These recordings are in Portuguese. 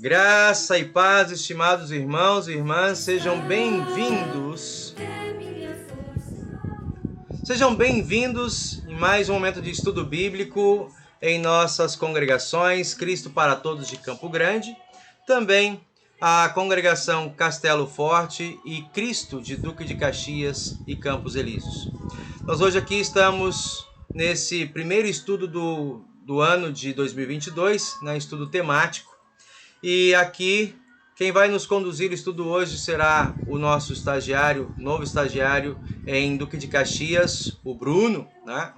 Graça e paz, estimados irmãos e irmãs, sejam bem-vindos. Sejam bem-vindos em mais um momento de estudo bíblico em nossas congregações Cristo para Todos de Campo Grande, também a congregação Castelo Forte e Cristo de Duque de Caxias e Campos Elíseos. Nós hoje aqui estamos nesse primeiro estudo do ano de 2022, estudo temático. E aqui, quem vai nos conduzir o estudo hoje será o nosso novo estagiário em Duque de Caxias, o Bruno, né?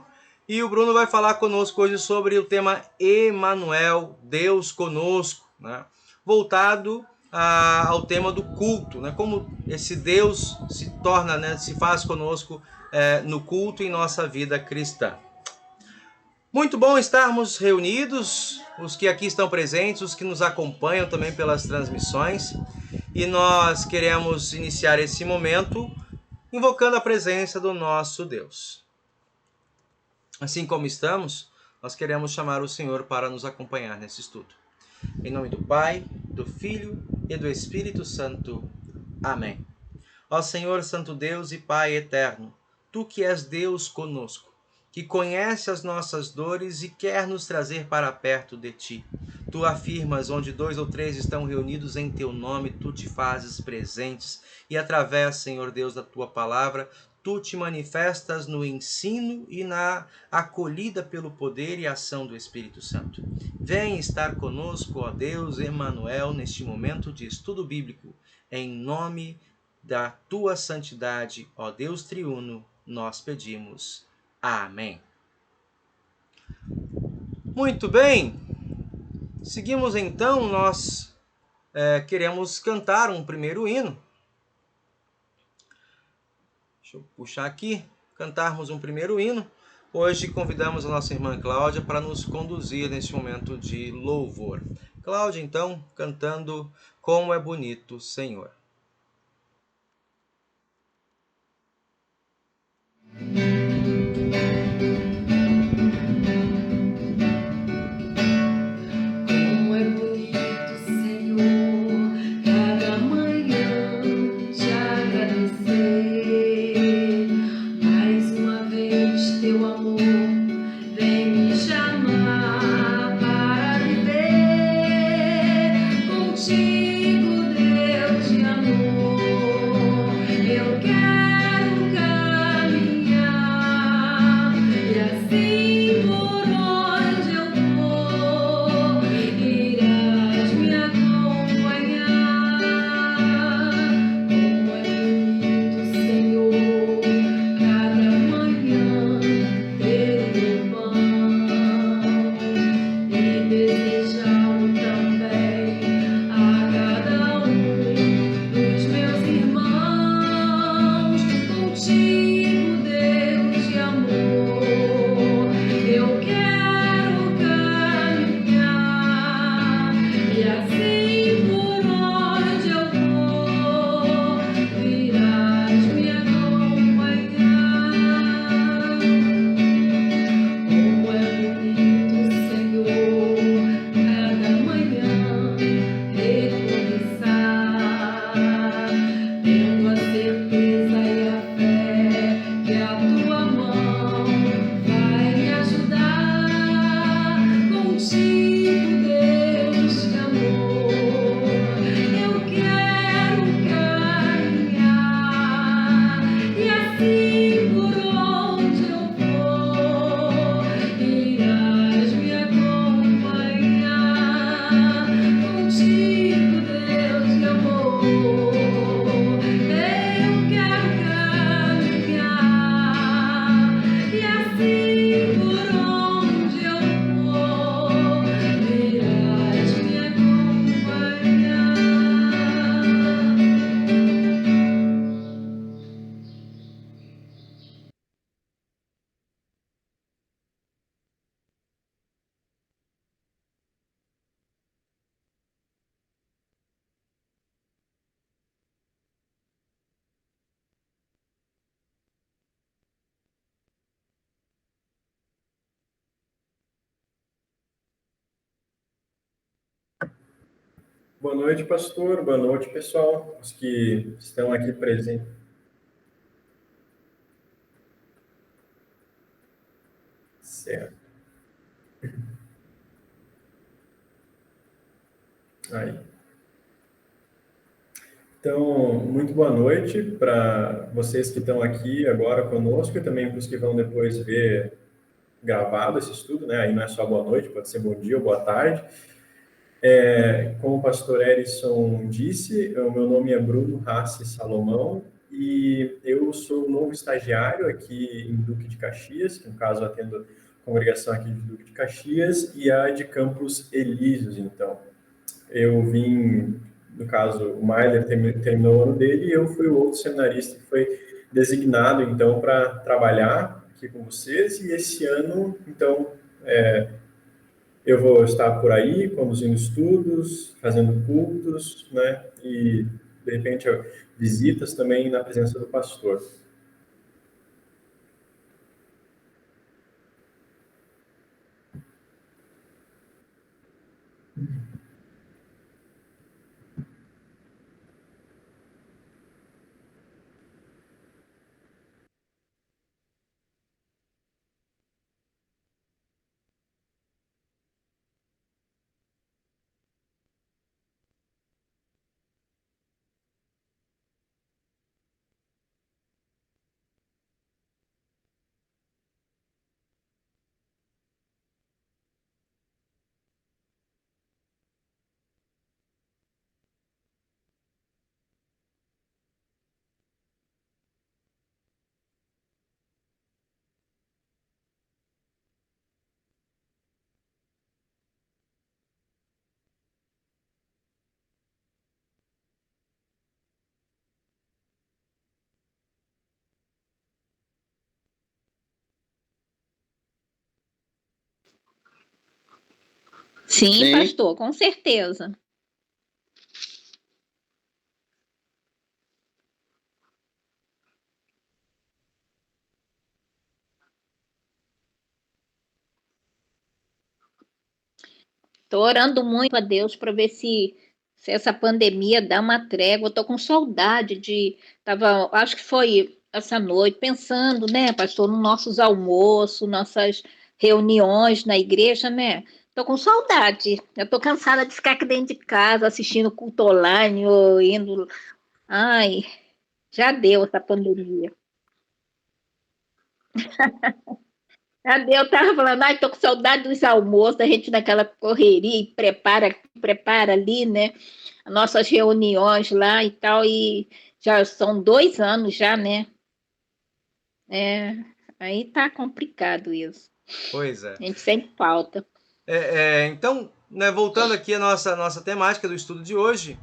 E o Bruno vai falar conosco hoje sobre o tema Emanuel, Deus conosco, né? Voltado ao tema do culto, né? Como esse Deus se torna, né? Se faz conosco no culto em nossa vida cristã. Muito bom estarmos reunidos, os que aqui estão presentes, os que nos acompanham também pelas transmissões. E nós queremos iniciar esse momento invocando a presença do nosso Deus. Assim como estamos, nós queremos chamar o Senhor para nos acompanhar nesse estudo. Em nome do Pai, do Filho e do Espírito Santo. Amém. Ó Senhor, Santo Deus e Pai eterno, Tu que és Deus conosco, que conhece as nossas dores e quer nos trazer para perto de Ti. Tu afirmas, onde 2 ou 3 estão reunidos em Teu nome, Tu te fazes presentes e através, Senhor Deus, da Tua palavra, Tu te manifestas no ensino e na acolhida pelo poder e ação do Espírito Santo. Vem estar conosco, ó Deus Emanuel, neste momento de estudo bíblico, em nome da Tua santidade, ó Deus triuno, nós pedimos. Amém. Muito bem. Seguimos então, nós queremos cantar um primeiro hino. Deixa eu puxar aqui, cantarmos um primeiro hino. Hoje convidamos a nossa irmã Cláudia para nos conduzir neste momento de louvor. Cláudia, então, cantando Como é Bonito, Senhor. Eu quero caminhar. Boa noite, pastor. Boa noite, pessoal. Os que estão aqui presentes. Certo. Aí. Então, muito boa noite para vocês que estão aqui agora conosco e também para os que vão depois ver gravado esse estudo, né? Aí não é só boa noite, pode ser bom dia ou boa tarde. Como o pastor Erison disse, o meu nome é Bruno Rassi Salomão e eu sou novo estagiário aqui em Duque de Caxias, que no caso eu atendo a congregação aqui de Duque de Caxias e a de Campos Elíseos, então. Eu vim, no caso, o Mailer terminou o ano dele e eu fui o outro seminarista que foi designado, então, para trabalhar aqui com vocês. E esse ano, então, eu vou estar por aí, conduzindo estudos, fazendo cultos, né? E, de repente, visitas também na presença do pastor. Sim, pastor, com certeza. Estou orando muito a Deus para ver se essa pandemia dá uma trégua. Estou com saudade acho que foi essa noite, pensando, né, pastor, nos nossos almoços, nossas reuniões na igreja, né? Estou com saudade. Eu estou cansada de ficar aqui dentro de casa, assistindo culto online, ou indo. Ai, já deu essa pandemia. Eu tava falando, ai, tô com saudade dos almoços, a gente naquela correria e prepara ali, né? As nossas reuniões lá e tal, e já são 2 anos já, né? É, aí tá complicado isso. Pois é. A gente sempre falta. Então, né, voltando aqui à nossa temática do estudo de hoje,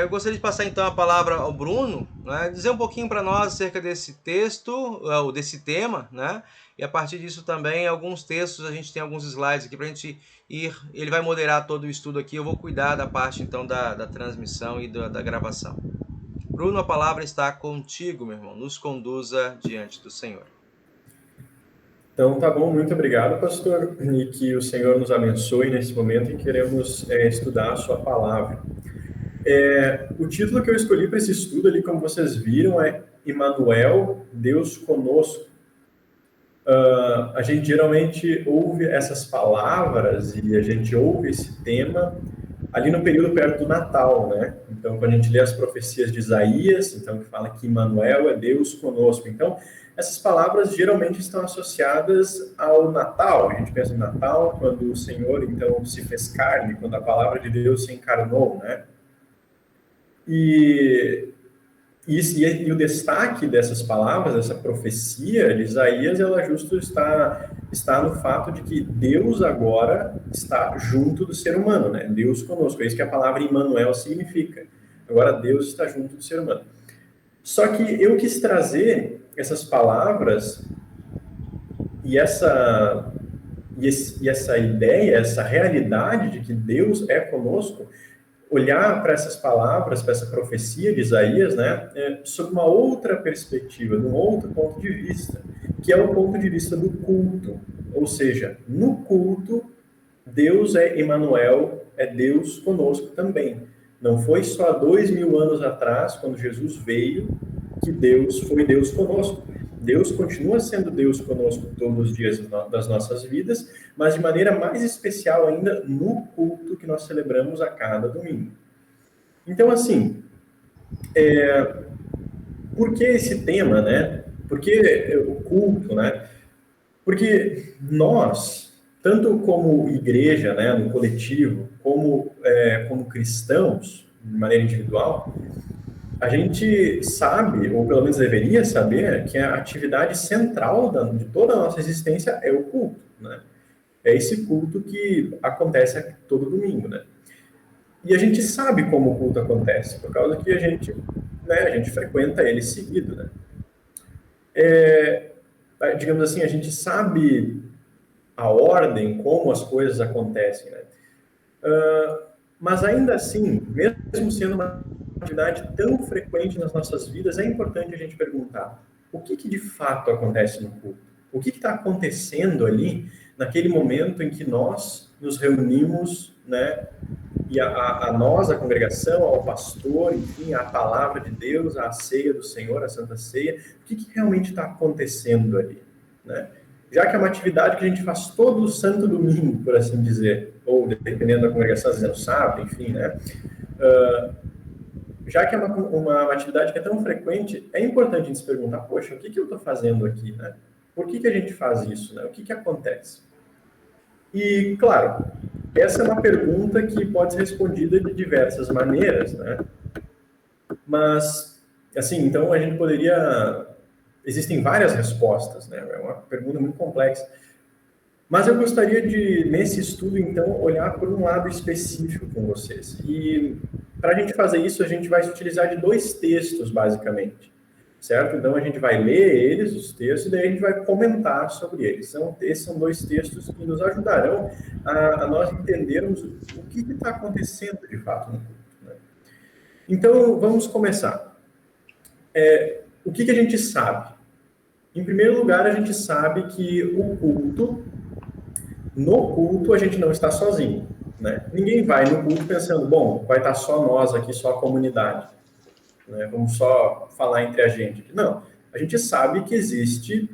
eu gostaria de passar então a palavra ao Bruno, né, dizer um pouquinho para nós acerca desse texto, ou desse tema, né, e a partir disso também alguns textos, a gente tem alguns slides aqui para a gente ir, ele vai moderar todo o estudo aqui, eu vou cuidar da parte então da transmissão e da gravação. Bruno, a palavra está contigo, meu irmão, nos conduza diante do Senhor. Então, tá bom, muito obrigado, pastor, e que o Senhor nos abençoe nesse momento em que queremos estudar a sua palavra. O título que eu escolhi para esse estudo ali, como vocês viram, é Emmanuel, Deus conosco. A gente geralmente ouve essas palavras e a gente ouve esse tema ali no período perto do Natal, né? Então, quando a gente lê as profecias de Isaías, então, que fala que Emmanuel é Deus conosco. Então, essas palavras geralmente estão associadas ao Natal. A gente pensa no Natal, quando o Senhor, então, se fez carne, quando a palavra de Deus se encarnou, né? E o destaque dessas palavras, dessa profecia de Isaías, ela justo está no fato de que Deus agora está junto do ser humano, né? Deus conosco. É isso que a palavra Emmanuel significa. Agora Deus está junto do ser humano. Só que eu quis trazer essas palavras e essa ideia, essa realidade de que Deus é conosco, olhar para essas palavras, para essa profecia de Isaías, né, sob uma outra perspectiva, de um outro ponto de vista, que é o ponto de vista do culto. Ou seja, no culto, Deus é Emmanuel, é Deus conosco também. Não foi só há 2000 anos atrás, quando Jesus veio, que Deus foi Deus conosco. Deus continua sendo Deus conosco todos os dias das nossas vidas, mas de maneira mais especial ainda no culto que nós celebramos a cada domingo. Então, assim, por que esse tema, né? Por que o culto, né? Porque nós, tanto como igreja, né, no coletivo, como cristãos, de maneira individual, a gente sabe, ou pelo menos deveria saber, que a atividade central de toda a nossa existência é o culto, né? É esse culto que acontece todo domingo, né? E a gente sabe como o culto acontece, por causa que a gente frequenta ele seguido, né? Digamos assim, a gente sabe a ordem, como as coisas acontecem, né? Mas ainda assim, mesmo sendo uma atividade tão frequente nas nossas vidas, é importante a gente perguntar: o que de fato acontece no culto? O que está acontecendo ali, naquele momento em que nós nos reunimos, né? E a nós, a congregação, ao pastor, enfim, a palavra de Deus, a ceia do Senhor, a Santa Ceia, o que realmente está acontecendo ali, né? Já que é uma atividade que a gente faz todo o santo domingo, por assim dizer, ou dependendo da congregação, às vezes no sábado, enfim, né? Já que é uma atividade que é tão frequente, é importante a gente se perguntar: poxa, o que eu estou fazendo aqui, né? Por que a gente faz isso, né? O que acontece? E, claro, essa é uma pergunta que pode ser respondida de diversas maneiras, né? Mas, assim, então a gente poderia... Existem várias respostas, né? É uma pergunta muito complexa. Mas eu gostaria de, nesse estudo, então, olhar por um lado específico com vocês. E, para a gente fazer isso, a gente vai se utilizar de 2 textos, basicamente. Certo? Então, a gente vai ler eles, os textos, e daí a gente vai comentar sobre eles. Esses são 2 textos que nos ajudarão a nós entendermos o que está acontecendo, de fato, no culto, né? Então, vamos começar. O que a gente sabe? Em primeiro lugar, a gente sabe que no culto, a gente não está sozinho, né? Ninguém vai no culto pensando: bom, vai estar só nós aqui, só a comunidade, né? Vamos só falar entre a gente. Não, a gente sabe que existe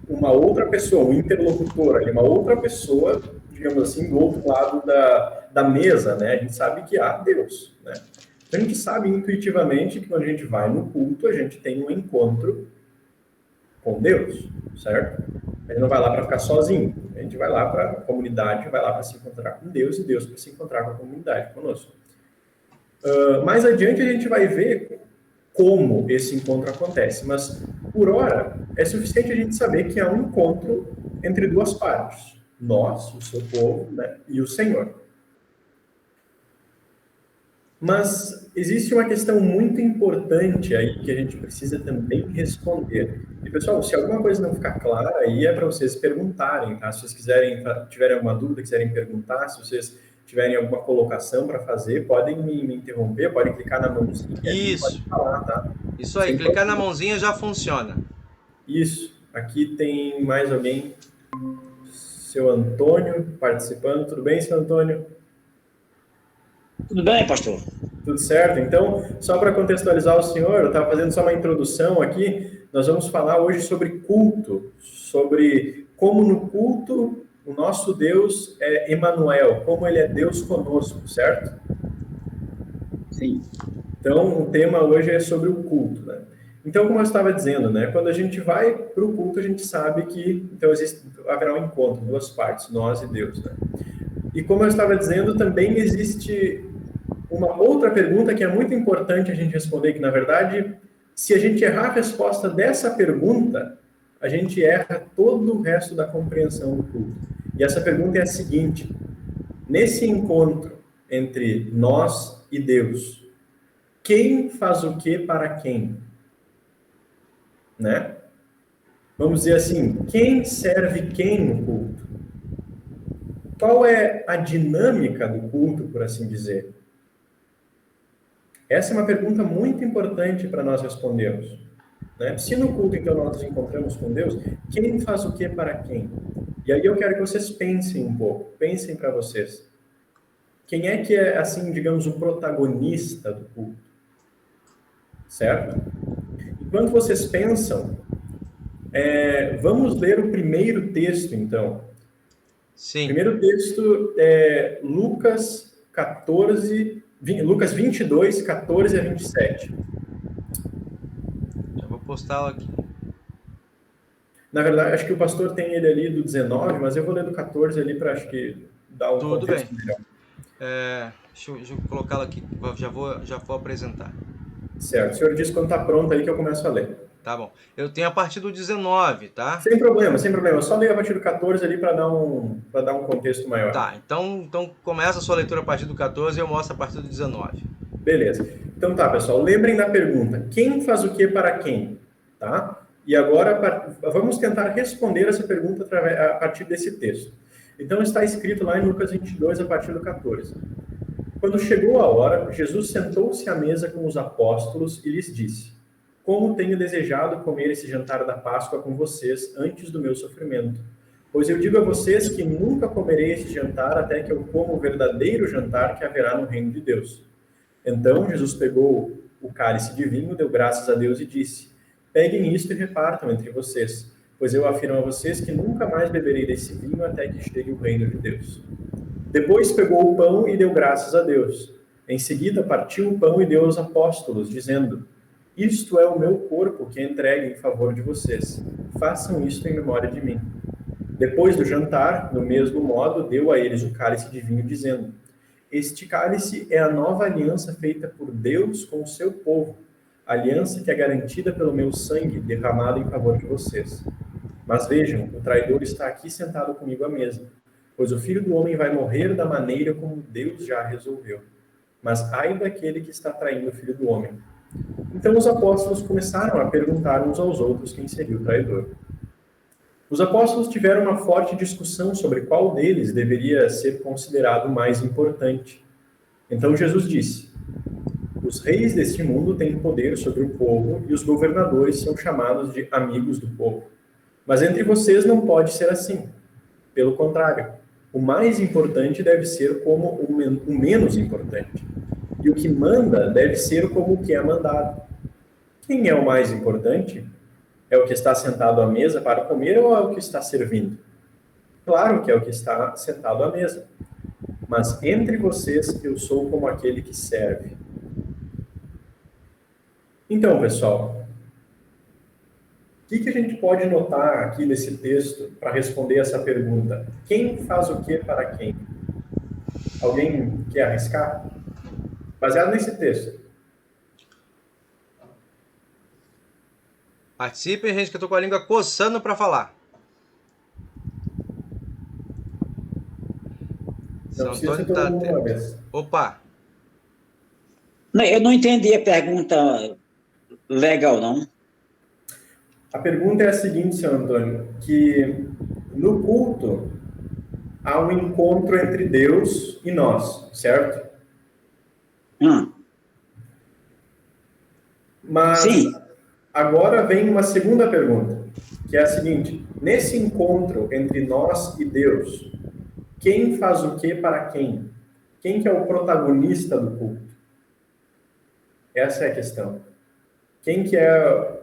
uma outra pessoa, um interlocutor ali, uma outra pessoa, digamos assim, do outro lado da mesa, né? A gente sabe que há Deus, né? Então, a gente sabe intuitivamente que quando a gente vai no culto, a gente tem um encontro com Deus, certo? A gente não vai lá para ficar sozinho, a gente vai lá para a comunidade, vai lá para se encontrar com Deus, e Deus para se encontrar com a comunidade, conosco. Mais adiante a gente vai ver como esse encontro acontece, mas por hora é suficiente a gente saber que há um encontro entre 2 partes: nós, o seu povo, né, e o Senhor. Mas existe uma questão muito importante aí que a gente precisa também responder. E, pessoal, se alguma coisa não ficar clara, aí é para vocês perguntarem, tá? Se vocês tiverem alguma dúvida, quiserem perguntar, se vocês tiverem alguma colocação para fazer, podem me interromper, podem clicar na mãozinha. Isso. Pode falar, tá? Isso aí, clicar na mãozinha já funciona. Isso. Aqui tem mais alguém. Seu Antônio participando. Tudo bem, seu Antônio? Tudo bem, pastor? Tudo certo? Então, só para contextualizar o senhor, eu estava fazendo só uma introdução aqui. Nós vamos falar hoje sobre culto, sobre como no culto o nosso Deus é Emanuel, como ele é Deus conosco, certo? Sim. Então, o tema hoje é sobre o culto, né? Então, como eu estava dizendo, né, quando a gente vai para o culto, a gente sabe que então haverá um encontro, 2 partes, nós e Deus, né? E como eu estava dizendo, também existe uma outra pergunta que é muito importante a gente responder, que, na verdade, se a gente errar a resposta dessa pergunta, a gente erra todo o resto da compreensão do culto. E essa pergunta é a seguinte: nesse encontro entre nós e Deus, quem faz o que para quem? Né? Vamos dizer assim, quem serve quem no culto? Qual é a dinâmica do culto, por assim dizer? Essa é uma pergunta muito importante para nós respondermos, né? Se no culto, então, nós nos encontramos com Deus, quem faz o que para quem? E aí eu quero que vocês pensem um pouco, pensem para vocês. quem é que é, assim, digamos, o protagonista do culto? Certo? Enquanto vocês pensam, vamos ler o primeiro texto, então. Sim. O primeiro texto é Lucas 22, 14 a 27. Já vou postá-lo aqui. Na verdade, acho que o pastor tem ele ali do 19, mas eu vou ler do 14 ali para, acho que, dar um Tudo contexto bem. melhor. Deixa eu colocá-lo aqui. Já vou apresentar. Certo. O senhor diz quando está pronto aí que eu começo a ler. Tá bom. Eu tenho a partir do 19, tá? Sem problema, sem problema. Eu só leio a partir do 14 ali para dar um contexto maior. Tá, então começa a sua leitura a partir do 14 e eu mostro a partir do 19. Beleza. Então tá, pessoal. Lembrem da pergunta. Quem faz o que para quem? Tá? E agora vamos tentar responder essa pergunta a partir desse texto. Então está escrito lá em Lucas 22, a partir do 14. Quando chegou a hora, Jesus sentou-se à mesa com os apóstolos e lhes disse: Como tenho desejado comer esse jantar da Páscoa com vocês antes do meu sofrimento. Pois eu digo a vocês que nunca comerei esse jantar até que eu coma o verdadeiro jantar que haverá no reino de Deus. Então Jesus pegou o cálice de vinho, deu graças a Deus e disse: Peguem isto e repartam entre vocês, pois eu afirmo a vocês que nunca mais beberei desse vinho até que chegue o reino de Deus. Depois pegou o pão e deu graças a Deus. Em seguida partiu o pão e deu aos apóstolos, dizendo: Isto é o meu corpo que é entregue em favor de vocês. Façam isto em memória de mim. Depois do jantar, do mesmo modo, deu a eles o cálice de vinho, dizendo: Este cálice é a nova aliança feita por Deus com o seu povo, aliança que é garantida pelo meu sangue derramado em favor de vocês. Mas vejam, o traidor está aqui sentado comigo à mesa, pois o Filho do Homem vai morrer da maneira como Deus já resolveu. Mas ai daquele que está traindo o Filho do Homem. Então os apóstolos começaram a perguntar uns aos outros quem seria o traidor. Os apóstolos tiveram uma forte discussão sobre qual deles deveria ser considerado mais importante. Então Jesus disse: Os reis deste mundo têm poder sobre o povo e os governadores são chamados de amigos do povo. Mas entre vocês não pode ser assim. Pelo contrário, o mais importante deve ser como o menos importante. E o que manda deve ser como o que é mandado. Quem é o mais importante? É o que está sentado à mesa para comer ou é o que está servindo? Claro que é o que está sentado à mesa. Mas entre vocês eu sou como aquele que serve. Então, pessoal, o que a gente pode notar aqui nesse texto para responder essa pergunta? Quem faz o que para quem? Alguém quer arriscar? Baseado nesse texto. Participem, gente, que eu tô com a língua coçando para falar. Não precisa ser todo mundo uma vez. Opa! Não, eu não entendi a pergunta legal, não. A pergunta é a seguinte, senhor Antônio, que no culto há um encontro entre Deus e nós, certo? Mas Sim. Agora vem uma segunda pergunta, que é a seguinte: nesse encontro entre nós e Deus, quem faz o que para quem? Quem que é o protagonista do culto? Essa é a questão. Quem que é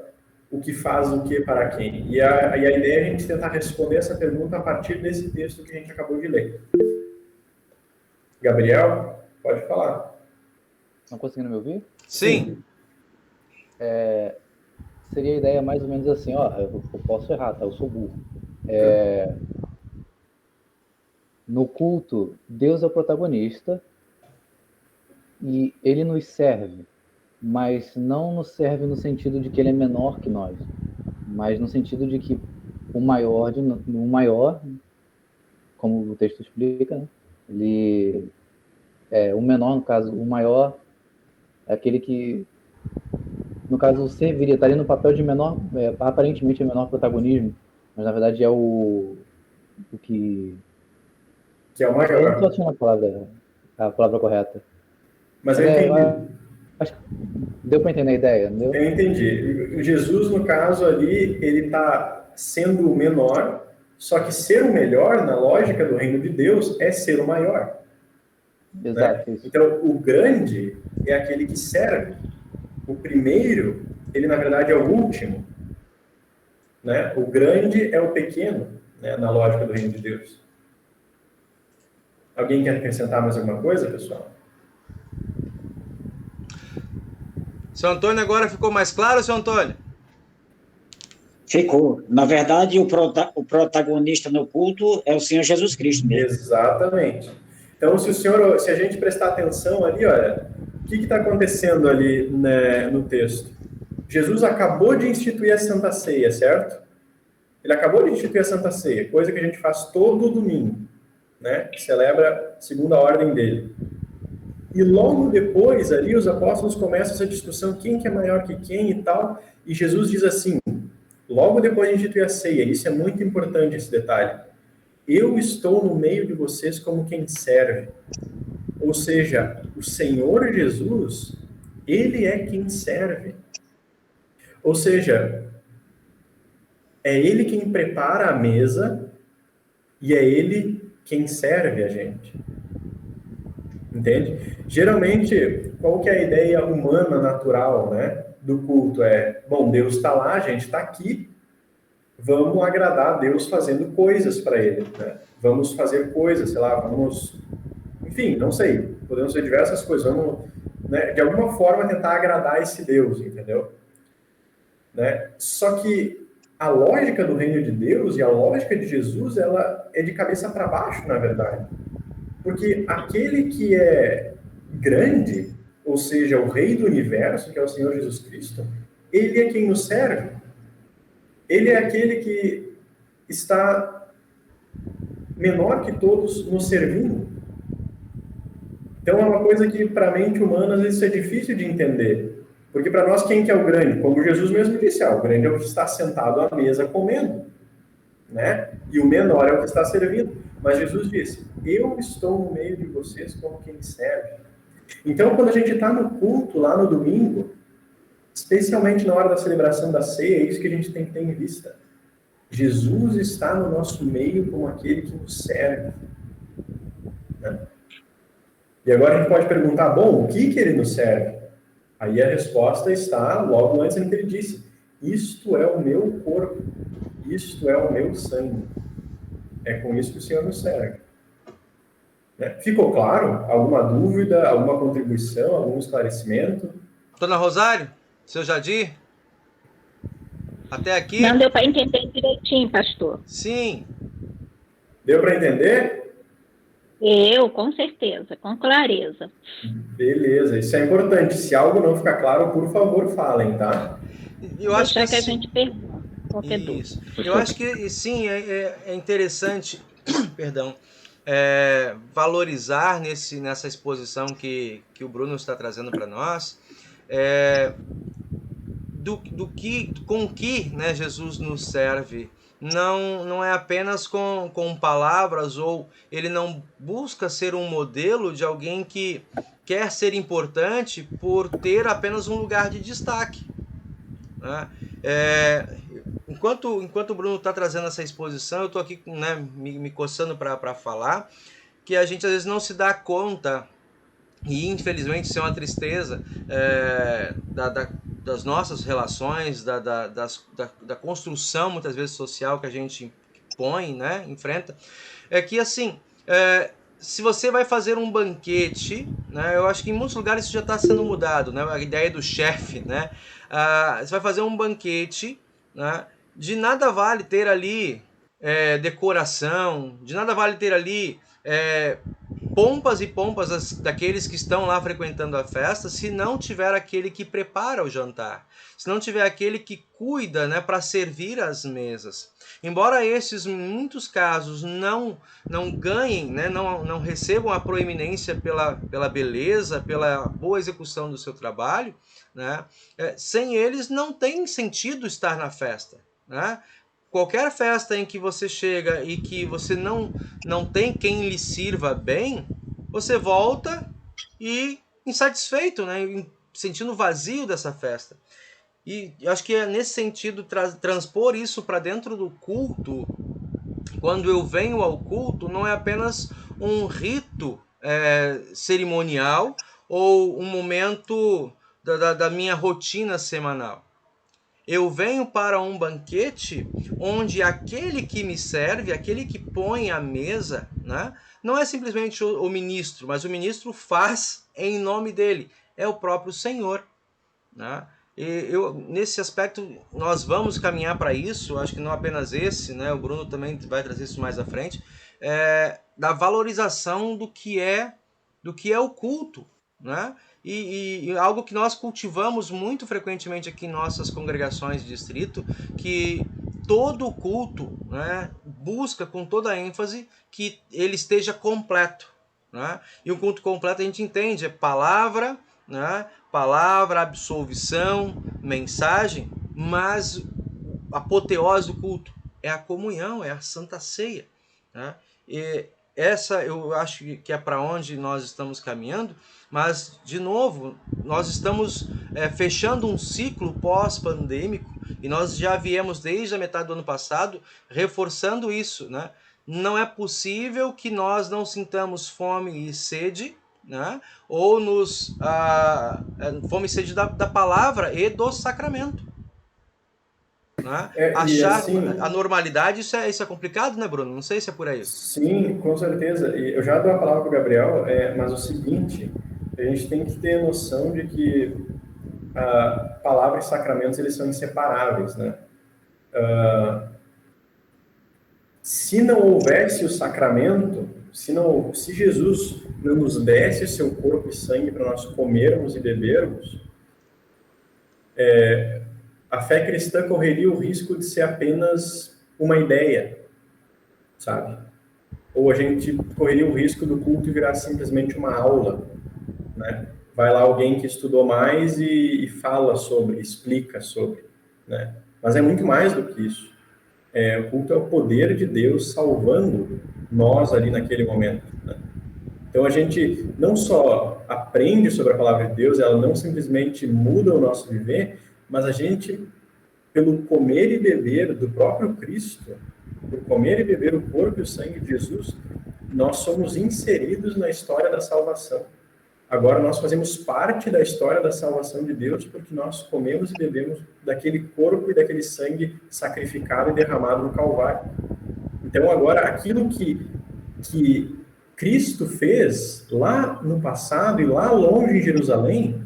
o que faz o que para quem? E a ideia é a gente tentar responder essa pergunta a partir desse texto que a gente acabou de ler. Gabriel, pode falar. Estão conseguindo me ouvir? Sim. Seria a ideia mais ou menos assim, eu posso errar, tá? Eu sou burro. No culto, Deus é o protagonista e ele nos serve, mas não nos serve no sentido de que ele é menor que nós, mas no sentido de que o maior, como o texto explica, né? Ele o menor, no caso, o maior é aquele que, no caso, serviria, estaria no papel de menor, aparentemente é menor protagonismo, mas na verdade é o que... Que é o maior. Eu não estou achando a palavra correta. Mas eu entendi. Acho que deu para entender a ideia, não deu? Eu entendi. O Jesus, no caso ali, ele está sendo o menor, só que ser o melhor, na lógica do reino de Deus, é ser o maior. Exato, né? isso. Então, o grande é aquele que serve. O primeiro, ele na verdade é o último, né? O grande é o pequeno, né? Na lógica do reino de Deus. Alguém quer acrescentar mais alguma coisa, pessoal? Seu Antônio, agora ficou mais claro, seu Antônio? Ficou. Na verdade, o protagonista no culto é o Senhor Jesus Cristo mesmo. Exatamente. Então, se a gente prestar atenção ali, olha, o que está acontecendo ali, né, no texto? Jesus acabou de instituir a Santa Ceia, certo? Ele acabou de instituir a Santa Ceia, coisa que a gente faz todo domingo, né? Que celebra a segunda ordem dele. E logo depois, ali, os apóstolos começam essa discussão, quem que é maior que quem e tal, e Jesus diz assim, logo depois de instituir a ceia, isso é muito importante, esse detalhe, eu estou no meio de vocês como quem serve. Ou seja, o Senhor Jesus, ele é quem serve. Ou seja, é ele quem prepara a mesa e é ele quem serve a gente. Entende? Geralmente, qual que é a ideia humana, natural, né, do culto? Bom, Deus está lá, a gente está aqui, vamos agradar a Deus fazendo coisas para ele, né? Vamos fazer coisas, sei lá, vamos... Enfim, não sei, podemos fazer diversas coisas, vamos, né, de alguma forma tentar agradar esse Deus, entendeu? Né? Só que a lógica do reino de Deus e a lógica de Jesus, ela é de cabeça para baixo, na verdade. Porque aquele que é grande, ou seja, o rei do universo, que é o Senhor Jesus Cristo, ele é quem nos serve. Ele é aquele que está menor que todos nos servindo. Então é uma coisa que para a mente humana às vezes é difícil de entender. Porque para nós quem que é o grande? Como Jesus mesmo disse, o grande é o que está sentado à mesa comendo, né? E o menor é o que está servindo. Mas Jesus disse, eu estou no meio de vocês como quem serve. Então, quando a gente está no culto, lá no domingo, especialmente na hora da celebração da ceia, é isso que a gente tem que ter em vista. Jesus está no nosso meio como aquele que nos serve. Né? E agora a gente pode perguntar, bom, o que ele nos serve? Aí a resposta está logo antes do que ele disse. Isto é o meu corpo, isto é o meu sangue. É com isso que o Senhor nos serve. Né? Ficou claro? Alguma dúvida, alguma contribuição, algum esclarecimento? Dona Rosário, seu Jadir? Até aqui? Não deu para entender direitinho, pastor. Sim. Deu para entender? Eu, com certeza, com clareza. Beleza, isso é importante. Se algo não ficar claro, por favor, falem, tá? Eu acho Deixar que a sim. gente pergunta qualquer dúvida. Isso. Eu acho que sim, é interessante, perdão, valorizar nessa exposição que o Bruno está trazendo para nós, com que, né, Jesus nos serve. Não é apenas com palavras, ou ele não busca ser um modelo de alguém que quer ser importante por ter apenas um lugar de destaque. Né? Enquanto o Bruno está trazendo essa exposição, eu estou aqui, né, me coçando para falar, que a gente às vezes não se dá conta, e infelizmente isso é uma tristeza, das nossas relações, da construção muitas vezes social que a gente põe, né, enfrenta, que assim, se você vai fazer um banquete, né, eu acho que em muitos lugares isso já está sendo mudado, né, a ideia do chefe, né, você vai fazer um banquete, né, de nada vale ter ali decoração, de nada vale ter ali pompas e pompas daqueles que estão lá frequentando a festa, se não tiver aquele que prepara o jantar, se não tiver aquele que cuida, né, para servir as mesas. Embora esses, em muitos casos, não ganhem, né, não recebam a proeminência pela beleza, pela boa execução do seu trabalho, né, sem eles não tem sentido estar na festa. Né? Qualquer festa em que você chega e que você não tem quem lhe sirva bem, você volta e insatisfeito, né? Sentindo vazio dessa festa. E eu acho que é nesse sentido transpor isso para dentro do culto. Quando eu venho ao culto, não é apenas um rito cerimonial ou um momento da minha rotina semanal. Eu venho para um banquete onde aquele que me serve, aquele que põe a mesa, né, não é simplesmente o ministro, mas o ministro faz em nome dele. É o próprio Senhor. Né? E nesse aspecto, nós vamos caminhar para isso, acho que não apenas esse, né, o Bruno também vai trazer isso mais à frente, da valorização do que é o culto, né? E algo que nós cultivamos muito frequentemente aqui em nossas congregações de distrito, que todo culto, né, busca com toda a ênfase que ele esteja completo. Né? E o culto completo a gente entende, é palavra, né? Palavra, absolvição, mensagem, mas a apoteose do culto é a comunhão, é a Santa Ceia. Né? E essa eu acho que é para onde nós estamos caminhando, mas, de novo, nós estamos fechando um ciclo pós-pandêmico e nós já viemos desde a metade do ano passado reforçando isso. Né? Não é possível que nós não sintamos fome e sede, né? Ou fome e sede da palavra e do sacramento. Né? Achar assim, a normalidade, isso é complicado, né, Bruno? Não sei se é por aí. Sim, com certeza. E eu já dou a palavra para o Gabriel, mas o seguinte, a gente tem que ter noção de que a palavra e sacramentos, eles são inseparáveis, né? Se não houvesse o sacramento, se Jesus não nos desse o seu corpo e sangue para nós comermos e bebermos, a fé cristã correria o risco de ser apenas uma ideia, sabe? Ou a gente correria o risco do culto virar simplesmente uma aula, né? Vai lá alguém que estudou mais e fala sobre, explica sobre, né? Mas é muito mais do que isso. O culto é o poder de Deus salvando nós ali naquele momento, né? Então a gente não só aprende sobre a palavra de Deus, ela não simplesmente muda o nosso viver, mas a gente, pelo comer e beber do próprio Cristo, por comer e beber o corpo e o sangue de Jesus, nós somos inseridos na história da salvação. Agora nós fazemos parte da história da salvação de Deus porque nós comemos e bebemos daquele corpo e daquele sangue sacrificado e derramado no Calvário. Então agora aquilo que Cristo fez lá no passado e lá longe em Jerusalém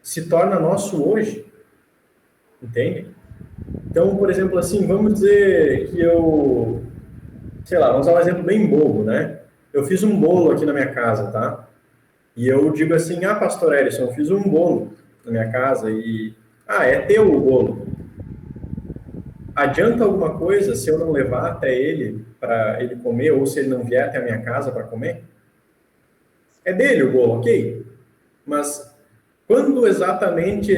se torna nosso hoje. Entende? Então, por exemplo, assim, vamos dizer que vamos dar um exemplo bem bobo, né? Eu fiz um bolo aqui na minha casa, tá? E eu digo assim, pastor Ellison, eu fiz um bolo na minha casa e, é teu o bolo. Adianta alguma coisa se eu não levar até ele para ele comer, ou se ele não vier até a minha casa para comer? É dele o bolo, ok? Mas quando exatamente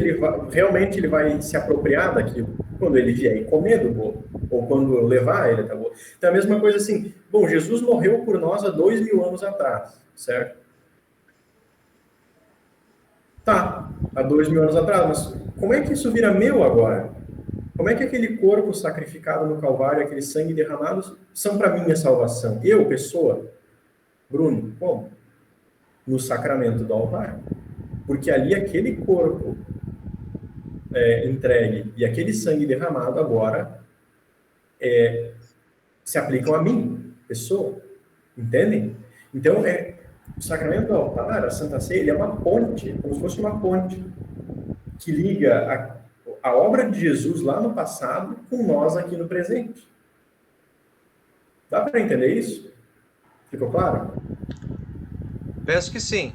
realmente ele vai se apropriar daquilo? Quando ele vier e comer do bolo, ou quando eu levar ele até o bolo. Então, a mesma coisa assim, Jesus morreu por nós há 2000 anos atrás, certo? Tá, há 2000 anos atrás, mas como é que isso vira meu agora? Como é que aquele corpo sacrificado no Calvário, aquele sangue derramado, são para minha salvação? Eu, pessoa? Bruno, como? No sacramento do altar. Porque ali aquele corpo entregue e aquele sangue derramado agora se aplicam a mim, pessoa. Entendem? Então, o sacramento do altar, a Santa Ceia, ele é uma ponte, como se fosse uma ponte, que liga a obra de Jesus lá no passado com nós aqui no presente. Dá para entender isso? Ficou claro? Penso que sim.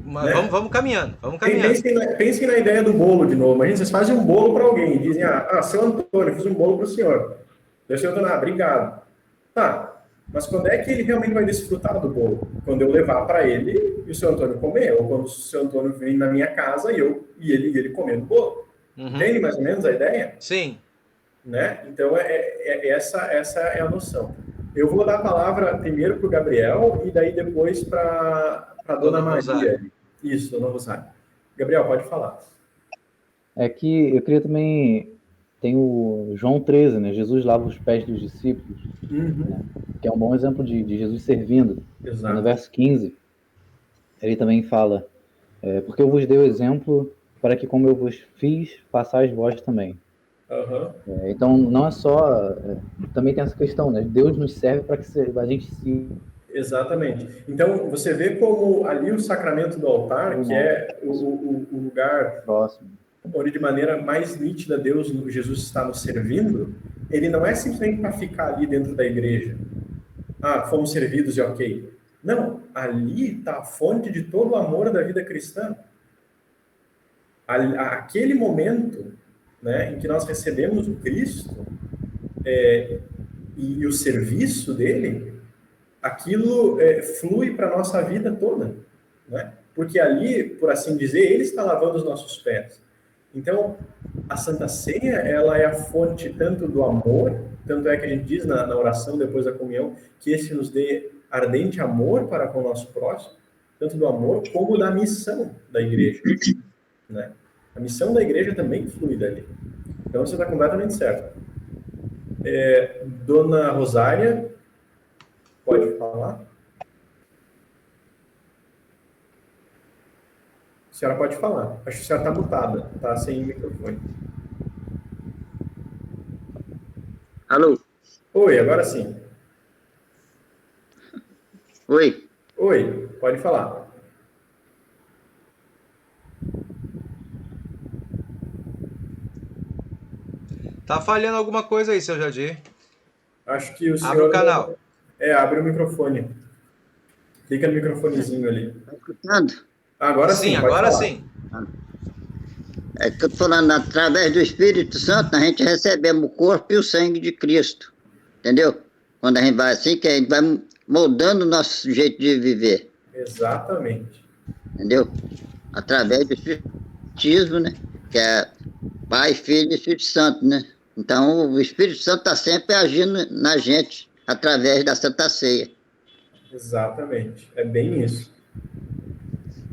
Mas Né? vamos caminhando, vamos caminhando. Pensem na ideia do bolo de novo. Imagina, vocês fazem um bolo para alguém e dizem, seu Antônio, fiz um bolo para o senhor. Daí o senhor Antônio, obrigado. Tá, mas quando é que ele realmente vai desfrutar do bolo? Quando eu levar para ele e o seu Antônio comer, ou quando o seu Antônio vem na minha casa e ele comer do bolo. Uhum. Entende mais ou menos a ideia? Sim. Né? Então, essa é a noção. Eu vou dar a palavra primeiro para o Gabriel e daí depois para a Dona Maria. Isso, Dona Rosário. Gabriel, pode falar. É que eu queria também... Tem o João 13, né? Jesus lava os pés dos discípulos, né? Que é um bom exemplo de Jesus servindo. Exato. No verso 15, ele também fala, porque eu vos dei o exemplo para que como eu vos fiz, façais vós também. Aham. Então, não é só... também tem essa questão, né? Deus nos serve para que a gente se... Exatamente. Então, você vê como ali o sacramento do altar, que é o lugar próximo. onde de maneira mais nítida Jesus está nos servindo, ele não é simplesmente para ficar ali dentro da igreja. Ah, fomos servidos e ok. Não, ali está a fonte de todo o amor da vida cristã. Aquele momento, né, em que nós recebemos o Cristo e o serviço dele, aquilo flui para a nossa vida toda, né? Porque ali, por assim dizer, ele está lavando os nossos pés. Então, a Santa Ceia, ela é a fonte tanto do amor, tanto é que a gente diz na oração depois da comunhão, que esse nos dê ardente amor para com o nosso próximo, tanto do amor como da missão da igreja, né? A missão da igreja também flui dali. Então, você está completamente certo. Dona Rosária, pode falar? A senhora pode falar. Acho que a senhora está mutada, está sem microfone. Alô? Oi, agora sim. Oi? Oi, pode falar. Tá falhando alguma coisa aí, seu Jadir. Acho que o senhor... Abre o canal. Abre o microfone. Clica no microfonezinho ali. Tá escutando? Agora sim, pode agora falar. sim. É que eu tô falando, através do Espírito Santo, a gente recebemos o corpo e o sangue de Cristo. Entendeu? Quando a gente vai assim, que a gente vai moldando o nosso jeito de viver. Exatamente. Entendeu? Através do Espiritismo, né? Que é Pai, Filho e Espírito Santo, né? Então, o Espírito Santo está sempre agindo na gente, através da Santa Ceia. Exatamente. É bem isso.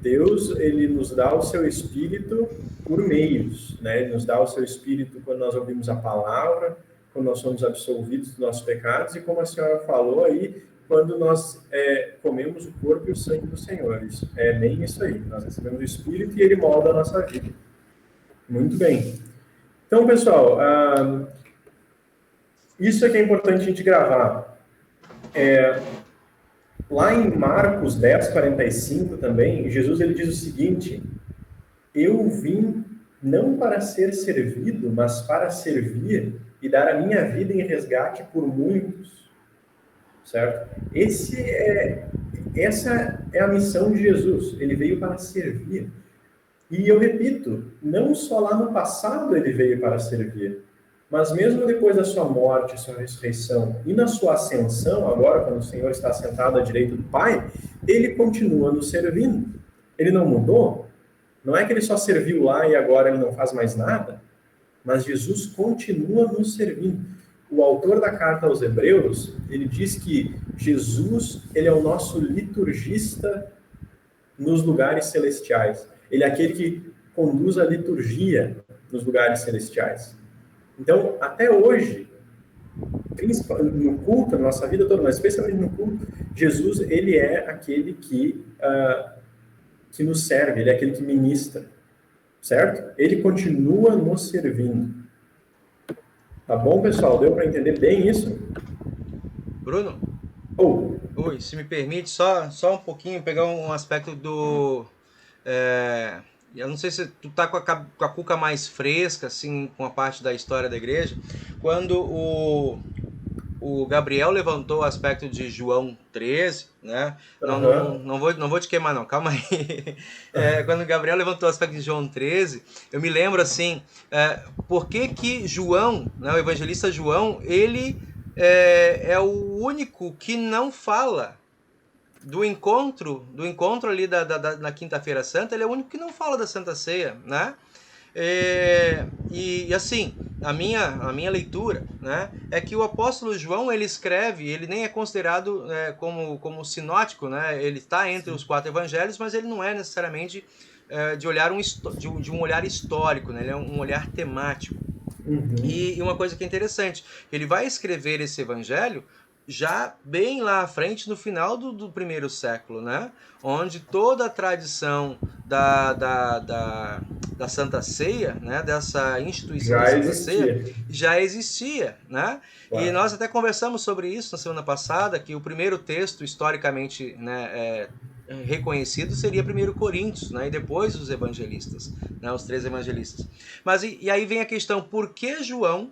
Deus, ele nos dá o seu Espírito por meios, né? Ele nos dá o seu Espírito quando nós ouvimos a palavra, quando nós somos absolvidos dos nossos pecados, e como a senhora falou aí, quando nós comemos o corpo e o sangue do Senhor. Isso, é bem isso aí. Nós recebemos o Espírito e ele molda a nossa vida. Muito bem. Então, pessoal, isso é que é importante a gente gravar. Lá em Marcos 10:45 também, Jesus ele diz o seguinte: eu vim não para ser servido, mas para servir e dar a minha vida em resgate por muitos. Certo? Essa é a missão de Jesus. Ele veio para servir. E eu repito, não só lá no passado ele veio para servir, mas mesmo depois da sua morte, sua ressurreição e na sua ascensão, agora quando o Senhor está sentado à direita do Pai, ele continua nos servindo. Ele não mudou. Não é que ele só serviu lá e agora ele não faz mais nada, mas Jesus continua nos servindo. O autor da carta aos Hebreus, ele diz que Jesus, ele é o nosso liturgista nos lugares celestiais. Ele é aquele que conduz a liturgia nos lugares celestiais. Então, até hoje, no culto, na nossa vida toda, mas especialmente no culto, Jesus, ele é aquele que nos serve, ele é aquele que ministra, certo? Ele continua nos servindo. Tá bom, pessoal? Deu para entender bem isso? Bruno? Oi, se me permite, só um pouquinho, pegar um aspecto do... eu não sei se tu tá com a cuca mais fresca, assim, com a parte da história da igreja. Quando o Gabriel levantou o aspecto de João 13, né? Não vou te queimar não, calma aí. Quando o Gabriel levantou o aspecto de João 13, eu me lembro assim, por que João, né, o evangelista João, ele é o único que não fala do encontro ali na Quinta-feira Santa. Ele é o único que não fala da Santa Ceia, né? E assim, a minha leitura, né, é que o apóstolo João, ele escreve, ele nem é considerado como sinótico, né? Ele está entre os 4 evangelhos, mas ele não é necessariamente de um olhar histórico, né? Ele é um olhar temático. Uhum. E uma coisa que é interessante, ele vai escrever esse evangelho já bem lá à frente, no final do primeiro século, né? Onde toda a tradição da Santa Ceia, né? Dessa instituição da Santa Ceia, já existia, né? Claro. E nós até conversamos sobre isso na semana passada, que o primeiro texto historicamente, né, reconhecido seria 1 Coríntios, né? E depois os evangelistas, né? Os 3 evangelistas. Mas e aí vem a questão, por que João,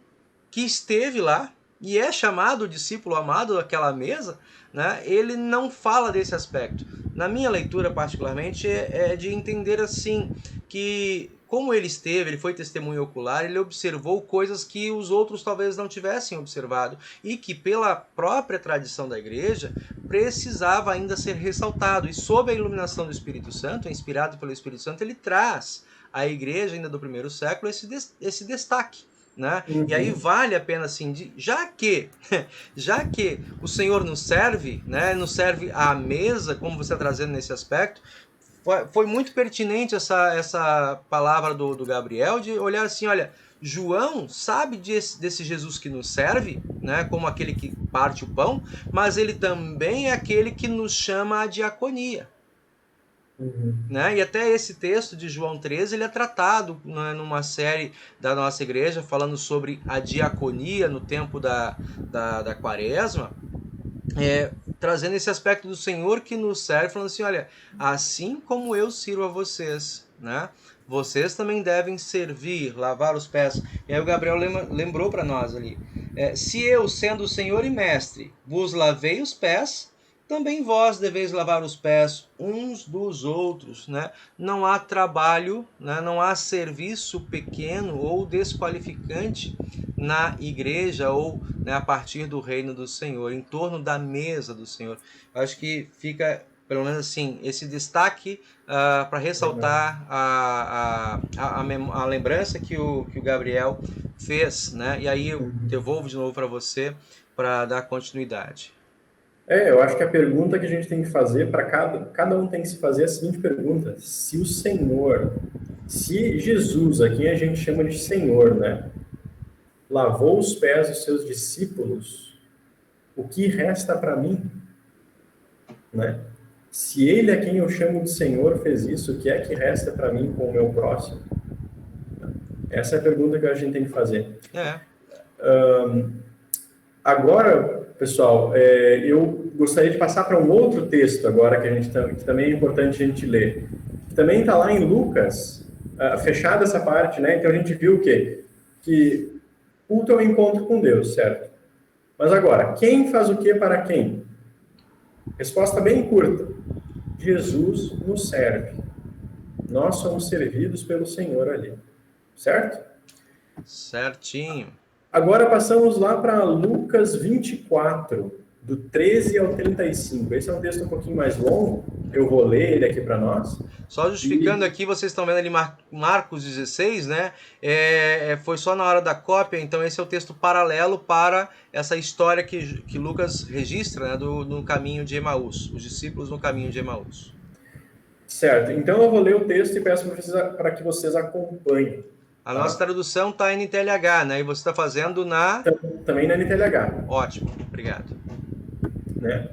que esteve lá, e é chamado o discípulo amado daquela mesa, né, ele não fala desse aspecto. Na minha leitura, particularmente, é de entender assim, que como ele esteve, ele foi testemunho ocular, ele observou coisas que os outros talvez não tivessem observado, e que pela própria tradição da igreja, precisava ainda ser ressaltado. E sob a iluminação do Espírito Santo, inspirado pelo Espírito Santo, ele traz à igreja ainda do primeiro século esse destaque. Né? Uhum. E aí vale a pena assim, já que o Senhor nos serve, né, nos serve à mesa, como você está trazendo nesse aspecto, foi muito pertinente essa palavra do Gabriel, de olhar assim, olha, João sabe desse Jesus que nos serve, né, como aquele que parte o pão, mas ele também é aquele que nos chama à diaconia. Uhum. Né? E até esse texto de João 13, ele é tratado, né, numa série da nossa igreja, falando sobre a diaconia no tempo da quaresma, trazendo esse aspecto do Senhor que nos serve, falando assim, olha, assim como eu sirvo a vocês, né, vocês também devem servir, lavar os pés. E aí o Gabriel lembrou para nós ali, se eu, sendo o Senhor e Mestre, vos lavei os pés, também vós deveis lavar os pés uns dos outros, né? Não há trabalho, né? Não há serviço pequeno ou desqualificante na igreja ou, né, a partir do reino do Senhor, em torno da mesa do Senhor. Eu acho que fica, pelo menos assim, esse destaque para ressaltar a lembrança que o Gabriel fez, né? E aí eu devolvo de novo para você para dar continuidade. Eu acho que a pergunta que a gente tem que fazer para cada um tem que se fazer a seguinte pergunta: se o Senhor, se Jesus, a quem a gente chama de Senhor, né, lavou os pés dos seus discípulos, o que resta para mim? Né? Se ele, a quem eu chamo de Senhor, fez isso, o que é que resta para mim com o meu próximo? Essa é a pergunta que a gente tem que fazer. Agora, pessoal, eu gostaria de passar para um outro texto agora que também é importante a gente ler. Que também está lá em Lucas, fechada essa parte, né? Então a gente viu o quê? Que culto é o encontro com Deus, certo? Mas agora, quem faz o quê para quem? Resposta bem curta. Jesus nos serve. Nós somos servidos pelo Senhor ali. Certo? Certinho. Agora passamos lá para Lucas 24, do 13 ao 35. Esse é um texto um pouquinho mais longo, eu vou ler ele aqui para nós. Só justificando aqui, vocês estão vendo ali Marcos 16, né? Foi só na hora da cópia, então esse é o texto paralelo para essa história que Lucas registra, né, no caminho de Emaús, os discípulos no caminho de Emaús. Certo, então eu vou ler o texto e peço para que vocês acompanhem. A nossa tradução está em NTLH, né? E você está fazendo na... Também na NTLH. Ótimo, obrigado. Né?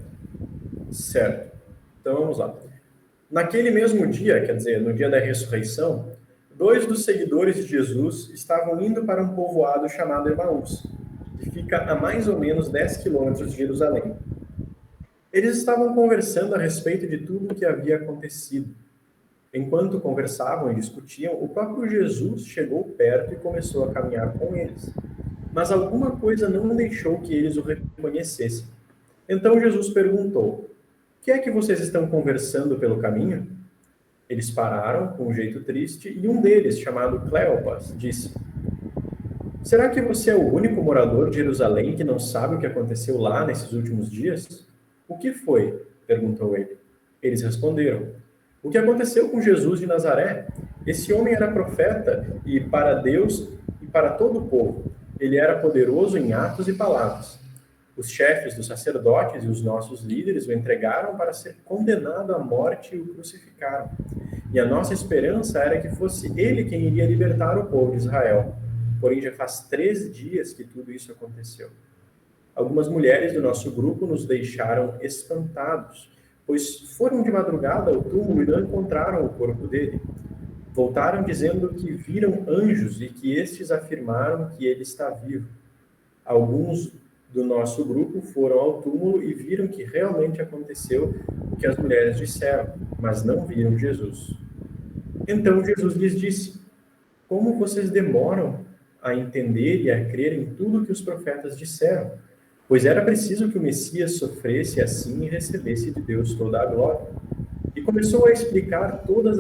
Certo. Então vamos lá. Naquele mesmo dia, quer dizer, no dia da ressurreição, 2 dos seguidores de Jesus estavam indo para um povoado chamado Emaús, que fica a mais ou menos 10 quilômetros de Jerusalém. Eles estavam conversando a respeito de tudo o que havia acontecido. Enquanto conversavam e discutiam, o próprio Jesus chegou perto e começou a caminhar com eles. Mas alguma coisa não deixou que eles o reconhecessem. Então Jesus perguntou: "O que é que vocês estão conversando pelo caminho?" Eles pararam com um jeito triste e um deles, chamado Cleopas, disse: "Será que você é o único morador de Jerusalém que não sabe o que aconteceu lá nesses últimos dias?" "O que foi?" perguntou ele. Eles responderam: "O que aconteceu com Jesus de Nazaré? Esse homem era profeta e para Deus e para todo o povo. Ele era poderoso em atos e palavras. Os chefes dos sacerdotes e os nossos líderes o entregaram para ser condenado à morte e o crucificaram. E a nossa esperança era que fosse ele quem iria libertar o povo de Israel. Porém, já faz 3 dias que tudo isso aconteceu." algumas mulheres do nosso grupo nos deixaram espantados, pois foram de madrugada ao túmulo e não encontraram o corpo dele. Voltaram dizendo que viram anjos e que estes afirmaram que ele está vivo. Alguns do nosso grupo foram ao túmulo e viram que realmente aconteceu o que as mulheres disseram, mas não viram Jesus. Então Jesus lhes disse: como vocês demoram a entender e a crer em tudo que os profetas disseram? Pois era preciso que o Messias sofresse assim e recebesse de Deus toda a glória. E começou a explicar todas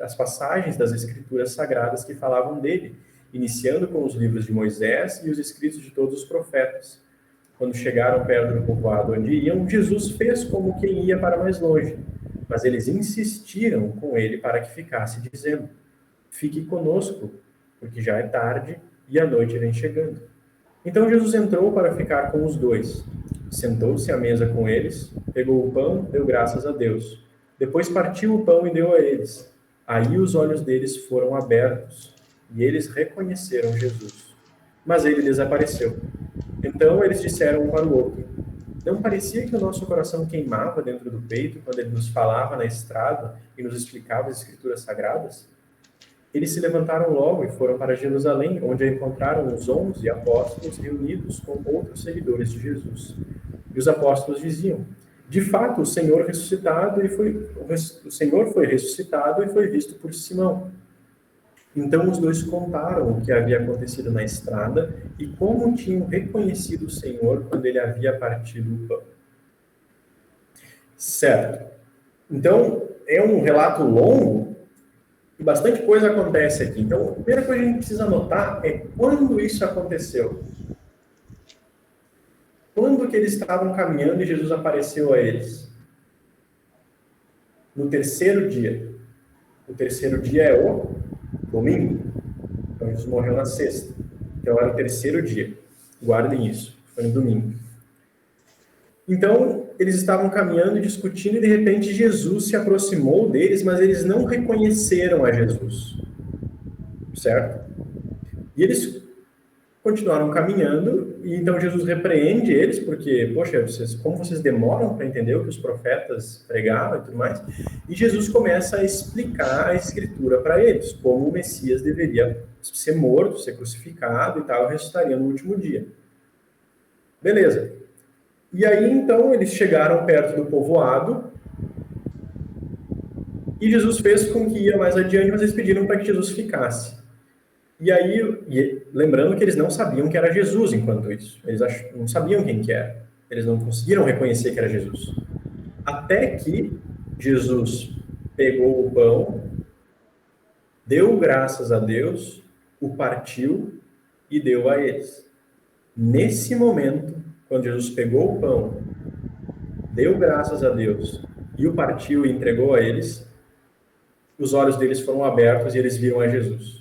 as passagens das Escrituras Sagradas que falavam dele, iniciando com os livros de Moisés e os escritos de todos os profetas. Quando chegaram perto do povoado onde iam, Jesus fez como quem ia para mais longe, mas eles insistiram com ele para que ficasse, dizendo: fique conosco, porque já é tarde e a noite vem chegando. Então Jesus entrou para ficar com os dois. Sentou-se à mesa com eles, pegou o pão, deu graças a Deus. Depois partiu o pão e deu a eles. Aí os olhos deles foram abertos e eles reconheceram Jesus. Mas ele desapareceu. Então eles disseram um para o outro: não parecia que o nosso coração queimava dentro do peito quando ele nos falava na estrada e nos explicava as Escrituras Sagradas? Eles se levantaram logo e foram para Jerusalém, onde encontraram os 11 apóstolos reunidos com outros seguidores de Jesus. E os apóstolos diziam: de fato, o Senhor foi ressuscitado e foi visto por Simão. Então os dois contaram o que havia acontecido na estrada e como tinham reconhecido o Senhor quando ele havia partido o pão. Certo. Então, é um relato longo e bastante coisa acontece aqui. Então, a primeira coisa que a gente precisa notar é quando isso aconteceu. Quando que eles estavam caminhando e Jesus apareceu a eles? No terceiro dia. O terceiro dia é o domingo. Então, Jesus morreu na sexta. Então, era o terceiro dia. Guardem isso. Foi no domingo. Então, eles estavam caminhando e discutindo, e de repente Jesus se aproximou deles, mas eles não reconheceram a Jesus. Certo? E eles continuaram caminhando, e então Jesus repreende eles, porque, poxa, como vocês demoram para entender o que os profetas pregavam e tudo mais, e Jesus começa a explicar a Escritura para eles, como o Messias deveria ser morto, ser crucificado e tal, ressuscitaria no último dia. Beleza. E aí, então, eles chegaram perto do povoado, e Jesus fez com que ia mais adiante, mas eles pediram para que Jesus ficasse. E aí, lembrando que eles não sabiam que era Jesus enquanto isso. Eles não sabiam quem que era. Eles não conseguiram reconhecer que era Jesus. Até que Jesus pegou o pão, deu graças a Deus, o partiu e deu a eles. Nesse momento, quando Jesus pegou o pão, deu graças a Deus e o partiu e entregou a eles, os olhos deles foram abertos e eles viram a Jesus.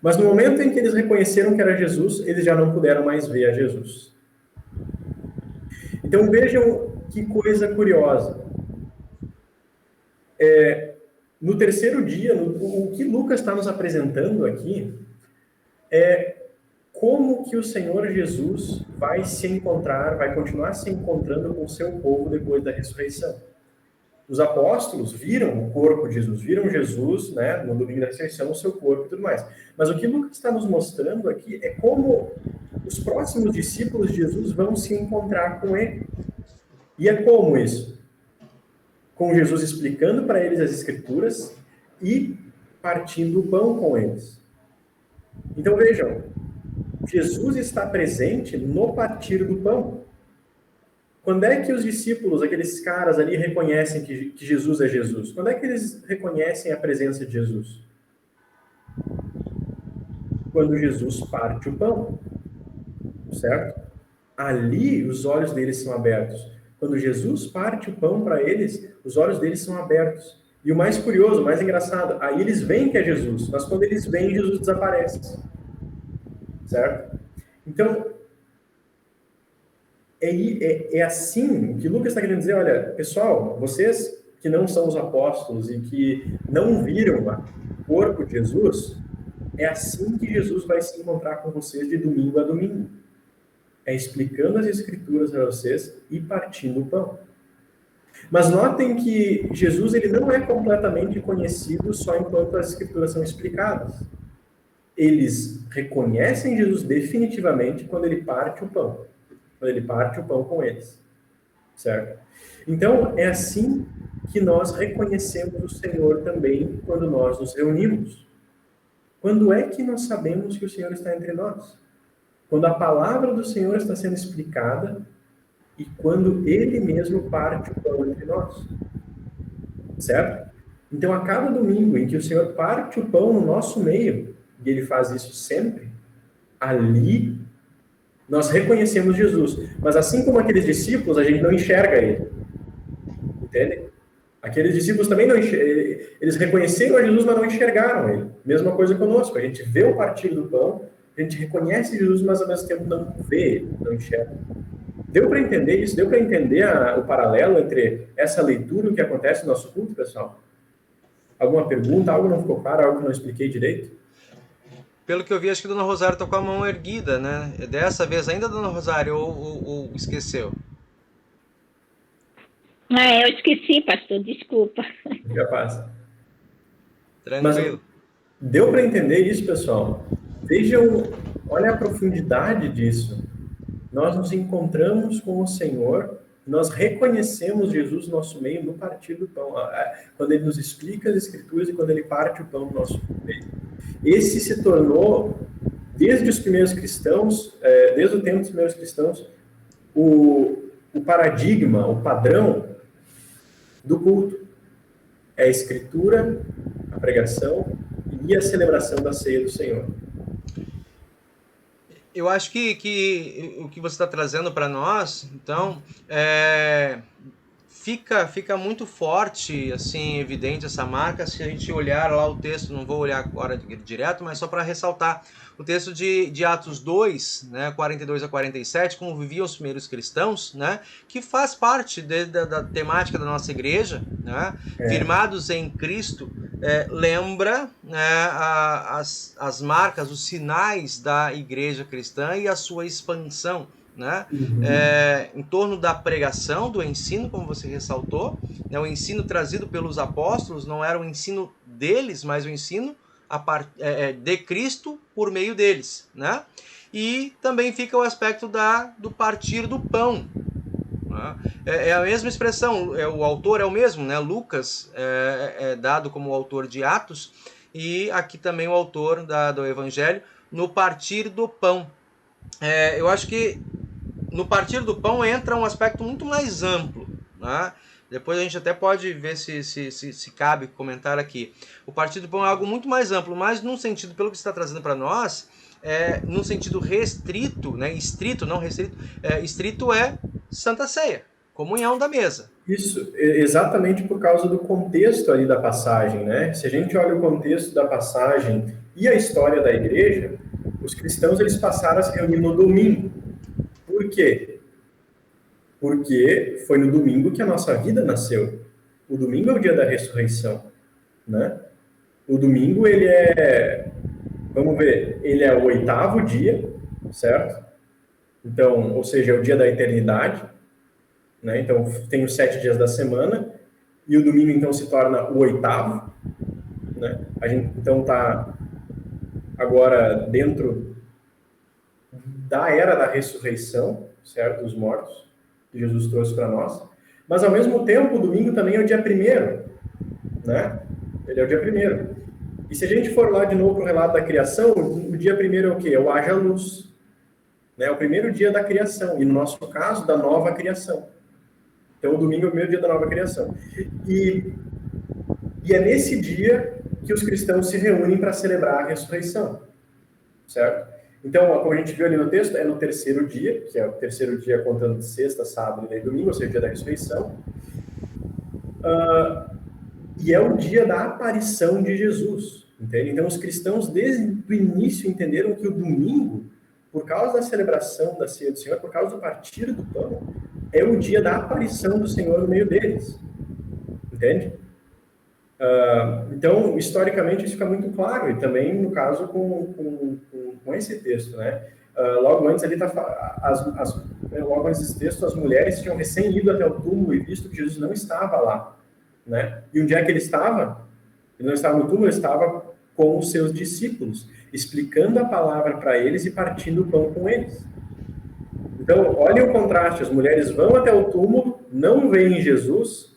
Mas no momento em que eles reconheceram que era Jesus, eles já não puderam mais ver a Jesus. Então vejam que coisa curiosa. No terceiro dia, o que Lucas está nos apresentando aqui é como que o Senhor Jesus vai continuar se encontrando com o seu povo depois da ressurreição. Os apóstolos viram o corpo de Jesus, viram Jesus, né, no domingo da ressurreição, o seu corpo e tudo mais. Mas o que Lucas está nos mostrando aqui é como os próximos discípulos de Jesus vão se encontrar com ele. E é como isso? Com Jesus explicando para eles as Escrituras e partindo o pão com eles. Então vejam, Jesus está presente no partir do pão. Quando é que os discípulos, aqueles caras ali, reconhecem que Jesus é Jesus? Quando é que eles reconhecem a presença de Jesus? Quando Jesus parte o pão, certo? Ali os olhos deles são abertos. Quando Jesus parte o pão para eles, os olhos deles são abertos. E o mais curioso, o mais engraçado, aí eles veem que é Jesus, mas quando eles veem, Jesus desaparece. Certo? Então, é assim, o que Lucas está querendo dizer, olha, pessoal, vocês que não são os apóstolos e que não viram o corpo de Jesus, é assim que Jesus vai se encontrar com vocês de domingo a domingo. é explicando as Escrituras para vocês e partindo o pão. Mas notem que Jesus ele não é completamente conhecido só enquanto as Escrituras são explicadas. Eles reconhecem Jesus definitivamente quando ele parte o pão. Quando ele parte o pão com eles. Certo? Então, é assim que nós reconhecemos o Senhor também quando nós nos reunimos. Quando é que nós sabemos que o Senhor está entre nós? Quando a palavra do Senhor está sendo explicada e quando Ele mesmo parte o pão entre nós. Certo? Então, a cada domingo em que o Senhor parte o pão no nosso meio, e Ele faz isso sempre, ali nós reconhecemos Jesus. Mas assim como aqueles discípulos, a gente não enxerga Ele. Entende? Aqueles discípulos também não enxergam. Eles reconheceram a Jesus, mas não enxergaram Ele. Mesma coisa conosco. A gente vê o partir do pão, a gente reconhece Jesus, mas ao mesmo tempo não vê Ele, não enxerga. Deu para entender isso? Deu para entender o paralelo entre essa leitura e o que acontece no nosso culto, pessoal? Alguma pergunta? Algo não ficou claro? Algo que não expliquei direito? Pelo que eu vi, acho que a Dona Rosário está com a mão erguida, né? Dessa vez ainda, Dona Rosário, ou esqueceu? Eu esqueci, pastor, desculpa. Já passa. Tranquilo. Mas deu para entender isso, pessoal? Vejam, olha a profundidade disso. Nós nos encontramos com o Senhor, nós reconhecemos Jesus no nosso meio no partir do pão. Quando Ele nos explica as Escrituras e quando Ele parte o pão no nosso meio. Esse se tornou, desde os primeiros cristãos, desde o tempo dos primeiros cristãos, o paradigma, o padrão do culto. É a Escritura, a pregação e a celebração da ceia do Senhor. Eu acho que o que você está trazendo para nós, então, fica muito forte, assim, evidente essa marca, se a gente olhar lá o texto, não vou olhar agora direto, mas só para ressaltar o texto de Atos 2, né, 42 a 47, como viviam os primeiros cristãos, né, que faz parte da temática da nossa igreja, né, firmados em Cristo, lembra, né, as marcas, os sinais da igreja cristã e a sua expansão, né? Em torno da pregação, do ensino, como você ressaltou, né? O ensino trazido pelos apóstolos não era o ensino deles, mas o ensino de Cristo por meio deles, né? E também fica o aspecto do partir do pão, né? É a mesma expressão, o autor é o mesmo, né? Lucas é dado como o autor de Atos, e aqui também o autor do Evangelho, no partir do pão. Eu acho que no partir do pão entra um aspecto muito mais amplo, né? Depois a gente até pode ver se cabe comentar aqui. O partir do pão é algo muito mais amplo, mas num sentido, pelo que você está trazendo para nós, num sentido restrito, né? Estrito, não restrito, estrito é Santa Ceia, comunhão da mesa. Isso, exatamente por causa do contexto ali da passagem, né? Se a gente olha o contexto da passagem e a história da igreja, os cristãos eles passaram a se reunir no domingo. Por quê? Porque foi no domingo que a nossa vida nasceu. O domingo é o dia da ressurreição, né? O domingo, ele vamos ver, ele é o 8º dia, certo? Então, ou seja, é o dia da eternidade, né? Então, tem os 7 dias da semana, e o domingo, então, se torna o 8º, né? A gente, então, está agora dentro da era da ressurreição, certo? Dos mortos, que Jesus trouxe para nós. Mas, ao mesmo tempo, o domingo também é o dia 1º, né? Ele é o dia 1º. E se a gente for lá de novo para o relato da criação, o dia 1º é o quê? É o haja luz. Né? É o primeiro dia da criação. E, no nosso caso, da nova criação. Então, o domingo é o primeiro dia da nova criação. E é nesse dia que os cristãos se reúnem para celebrar a ressurreição. Certo? Então, como a gente viu ali no texto, é no 3º dia, que é o 3º dia contando de sexta, sábado e domingo, ou seja, o dia da ressurreição. E é o dia da aparição de Jesus. Entende? Então, os cristãos, desde o início, entenderam que o domingo, por causa da celebração da ceia do Senhor, por causa do partir do pão, é o dia da aparição do Senhor no meio deles. Entende? Então, historicamente, isso fica muito claro, e também, no caso, com esse texto, né? logo antes ali logo antes desse texto, as mulheres tinham recém ido até o túmulo e visto que Jesus não estava lá, né? E onde é que ele estava? Ele não estava no túmulo, ele estava com os seus discípulos, explicando a palavra para eles e partindo o pão com eles. Então, olha o contraste, as mulheres vão até o túmulo, não veem Jesus,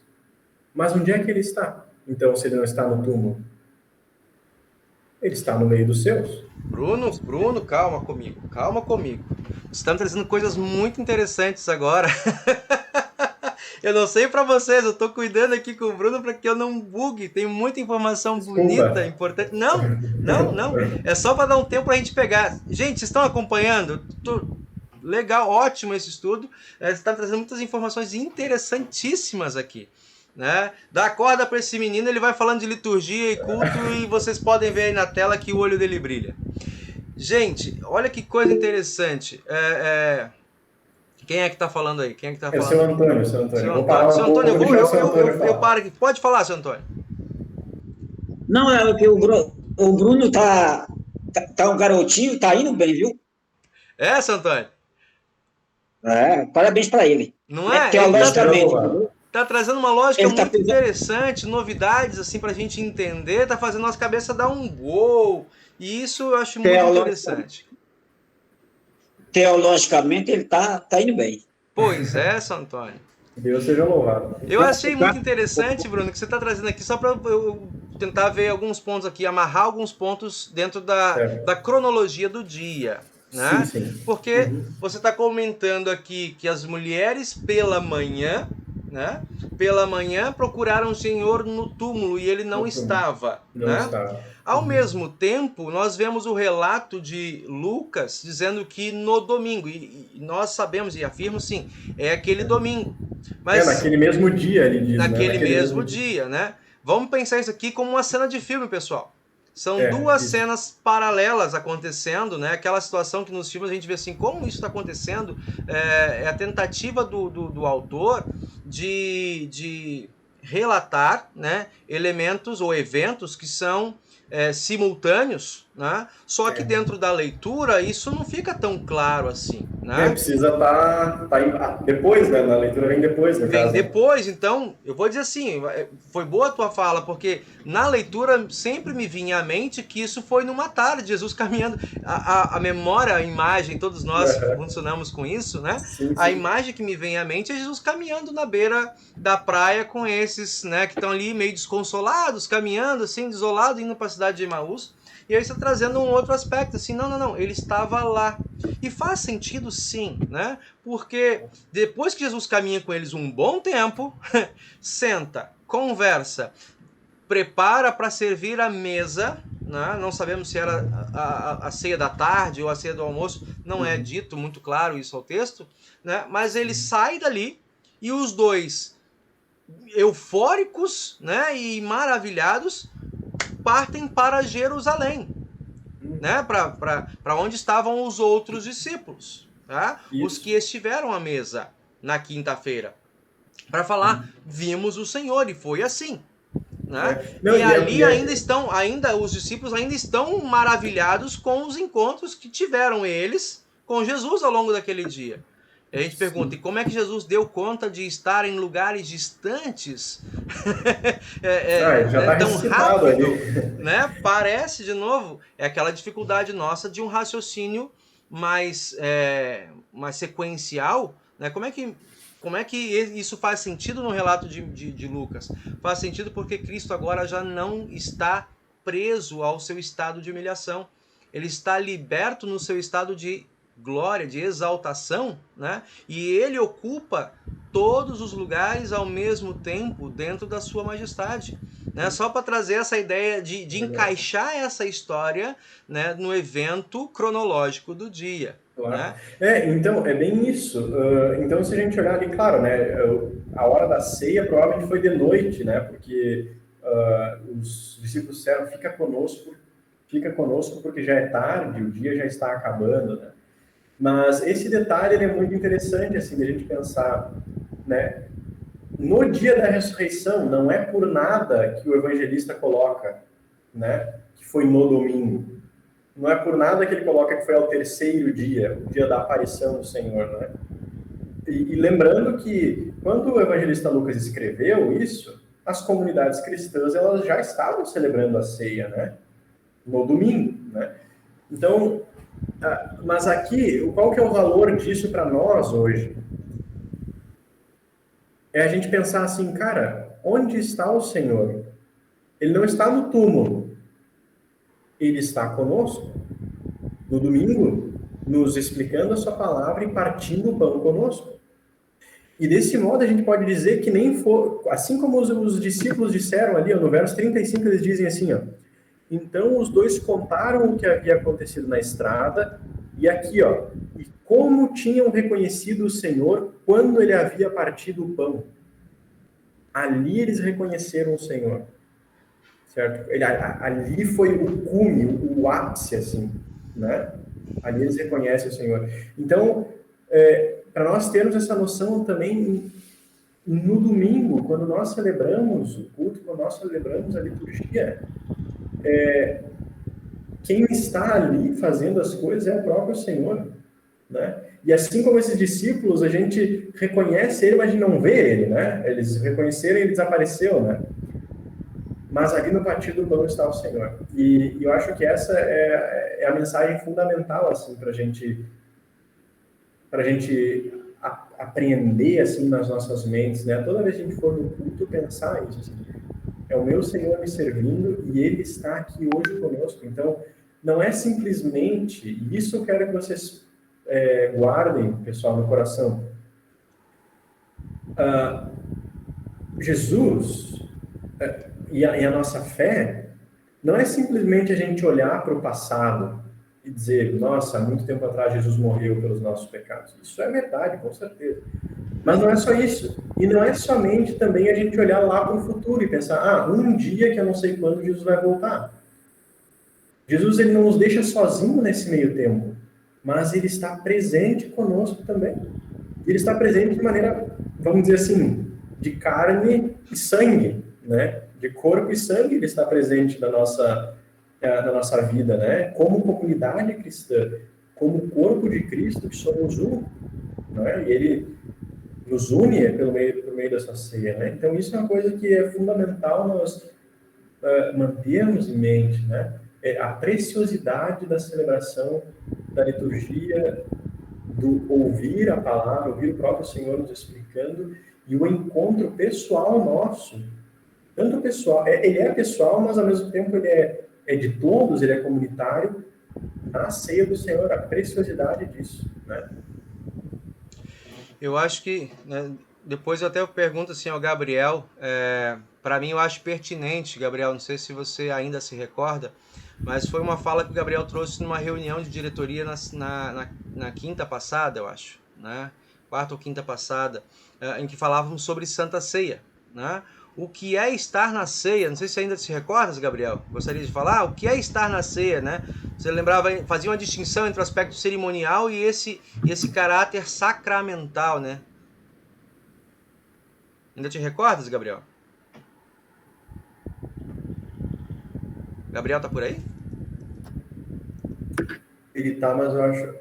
mas onde é que ele está? Então, se ele não está no túmulo, ele está no meio dos seus. Bruno, calma comigo. Estamos trazendo coisas muito interessantes agora. Eu não sei pra vocês, eu tô cuidando aqui com o Bruno para que eu não bugue. Tem muita informação bonita, importante. Não. É só para dar um tempo pra gente pegar. Gente, vocês estão acompanhando? Legal, ótimo esse estudo. Você está trazendo muitas informações interessantíssimas aqui. Né? Dá corda para esse menino, ele vai falando de liturgia e culto e vocês podem ver aí na tela que o olho dele brilha. Gente, olha que coisa interessante. Quem é que está falando aí? Quem é que tá falando? Seu Antônio. Seu Antônio, eu paro aqui. Pode falar, seu Antônio. Não, é que o Bruno tá um garotinho, tá indo bem, viu? Seu Antônio? Parabéns para ele. Não é? Teologicamente. Tá trazendo uma lógica muito interessante, novidades assim pra gente entender, tá fazendo nossa cabeça dar um gol. E isso eu acho muito interessante. Teologicamente ele tá indo bem. Pois é, São Antônio. Deus seja louvado. Eu achei muito interessante, Bruno, que você está trazendo aqui, só para eu tentar ver alguns pontos aqui, amarrar alguns pontos dentro da cronologia do dia. Né? Sim. Porque você está comentando aqui que as mulheres pela manhã procuraram o Senhor no túmulo e ele não estava. Não estava. Ao mesmo tempo, nós vemos o relato de Lucas dizendo que no domingo, e nós sabemos e afirmo sim, é aquele domingo. Mas naquele mesmo dia, ele diz. Naquele mesmo dia, né? Vamos pensar isso aqui como uma cena de filme, pessoal. São duas cenas paralelas acontecendo, né? Aquela situação que nos filmes a gente vê assim, como isso está acontecendo, é a tentativa do autor de relatar, né, elementos ou eventos que são simultâneos, né? Só que dentro da leitura isso não fica tão claro assim, né? Precisa estar depois, né? Na leitura vem depois, Depois, então, eu vou dizer assim, foi boa a tua fala, porque na leitura sempre me vinha à mente que isso foi numa tarde, Jesus caminhando, a memória, a imagem, todos nós funcionamos com isso, né? Sim. A imagem que me vem à mente é Jesus caminhando na beira da praia com esses, né, que estão ali meio desconsolados, caminhando assim, desolado, indo para a cidade de Emaús. E aí está trazendo um outro aspecto, assim, não, ele estava lá. E faz sentido sim, né? Porque depois que Jesus caminha com eles um bom tempo, senta, conversa, prepara para servir a mesa, né? Não sabemos se era a ceia da tarde ou a ceia do almoço, não é dito muito claro isso ao texto, né? Mas ele sai dali e os dois, eufóricos, né, e maravilhados, partem para Jerusalém, né? Para onde estavam os outros discípulos, tá? Os que estiveram à mesa na quinta-feira, para falar, vimos o Senhor, e foi assim. Né? E ali os discípulos ainda estão maravilhados com os encontros que tiveram eles com Jesus ao longo daquele dia. E a gente pergunta, e como é que Jesus deu conta de estar em lugares distantes tão rápido? Né? Parece, de novo, aquela dificuldade nossa de um raciocínio mais sequencial. Né? Como é que isso faz sentido no relato de Lucas? Faz sentido porque Cristo agora já não está preso ao seu estado de humilhação. Ele está liberto no seu estado de glória, de exaltação, né? E ele ocupa todos os lugares ao mesmo tempo dentro da sua majestade, né? Só para trazer essa ideia de encaixar essa história, né, no evento cronológico do dia. Claro. Né? Então, é bem isso. Então, se a gente olhar ali, claro, né, a hora da ceia provavelmente foi de noite, né? Porque os discípulos disseram, fica conosco porque já é tarde, o dia já está acabando, né? Mas esse detalhe ele é muito interessante, assim, de a gente pensar, né? No dia da ressurreição, não é por nada que o evangelista coloca, né, que foi no domingo. Não é por nada que ele coloca que foi ao terceiro dia, o dia da aparição do Senhor, né? E lembrando que quando o evangelista Lucas escreveu isso, as comunidades cristãs elas já estavam celebrando a ceia, né? No domingo, né? Então, mas aqui, qual que é o valor disso para nós hoje? É a gente pensar assim, cara, onde está o Senhor? Ele não está no túmulo. Ele está conosco. No domingo, nos explicando a sua palavra e partindo o pão conosco. E desse modo a gente pode dizer que nem for, assim como os discípulos disseram ali, ó, no verso 35, eles dizem assim, ó, então os dois contaram o que havia acontecido na estrada, e aqui, ó, e como tinham reconhecido o Senhor quando ele havia partido o pão. Ali eles reconheceram o Senhor, certo? Ali foi o cume, o ápice, assim, né? Ali eles reconhecem o Senhor. Então, para nós termos essa noção também, no domingo, quando nós celebramos o culto, quando nós celebramos a liturgia, quem está ali fazendo as coisas é o próprio Senhor, né? E assim como esses discípulos, a gente reconhece ele, mas a gente não vê ele, né? Eles reconheceram e ele desapareceu, né? Mas ali no partir do pão está o Senhor. E eu acho que essa é a mensagem fundamental, assim, para a gente apreender, assim, nas nossas mentes, né? Toda vez que a gente for no culto, pensar isso, assim, é o meu Senhor me servindo e Ele está aqui hoje conosco. Então, não é simplesmente, e isso eu quero que vocês guardem, pessoal, no coração. Jesus e a nossa fé não é simplesmente a gente olhar para o passado e dizer, nossa, há muito tempo atrás Jesus morreu pelos nossos pecados. Isso é verdade, com certeza. Mas não é só isso. E não é somente também a gente olhar lá para o futuro e pensar, um dia que eu não sei quando Jesus vai voltar. Jesus, ele não nos deixa sozinho nesse meio tempo, mas ele está presente conosco também. Ele está presente de maneira, vamos dizer assim, de carne e sangue, né? De corpo e sangue ele está presente na nossa vida, né? Como comunidade cristã, como corpo de Cristo, que somos um, né? E ele nos une por meio dessa ceia, né? Então isso é uma coisa que é fundamental nós mantermos em mente, né? A preciosidade da celebração da liturgia, do ouvir a palavra, ouvir o próprio Senhor nos explicando, e o encontro pessoal nosso, tanto pessoal, ele é pessoal, mas ao mesmo tempo ele é de todos, ele é comunitário, na ceia do Senhor, a preciosidade disso, né? Eu acho que, né, depois eu até pergunto assim ao Gabriel, para mim eu acho pertinente, Gabriel, não sei se você ainda se recorda, mas foi uma fala que o Gabriel trouxe numa reunião de diretoria na quinta passada, eu acho, né? Quarta ou quinta passada, em que falávamos sobre Santa Ceia, né? O que é estar na ceia? Não sei se ainda se recorda, Gabriel. Gostaria de falar o que é estar na ceia, né? Você lembrava, fazia uma distinção entre o aspecto cerimonial e esse caráter sacramental, né? Ainda te recordas, Gabriel? Gabriel tá por aí? Ele tá, mas eu acho...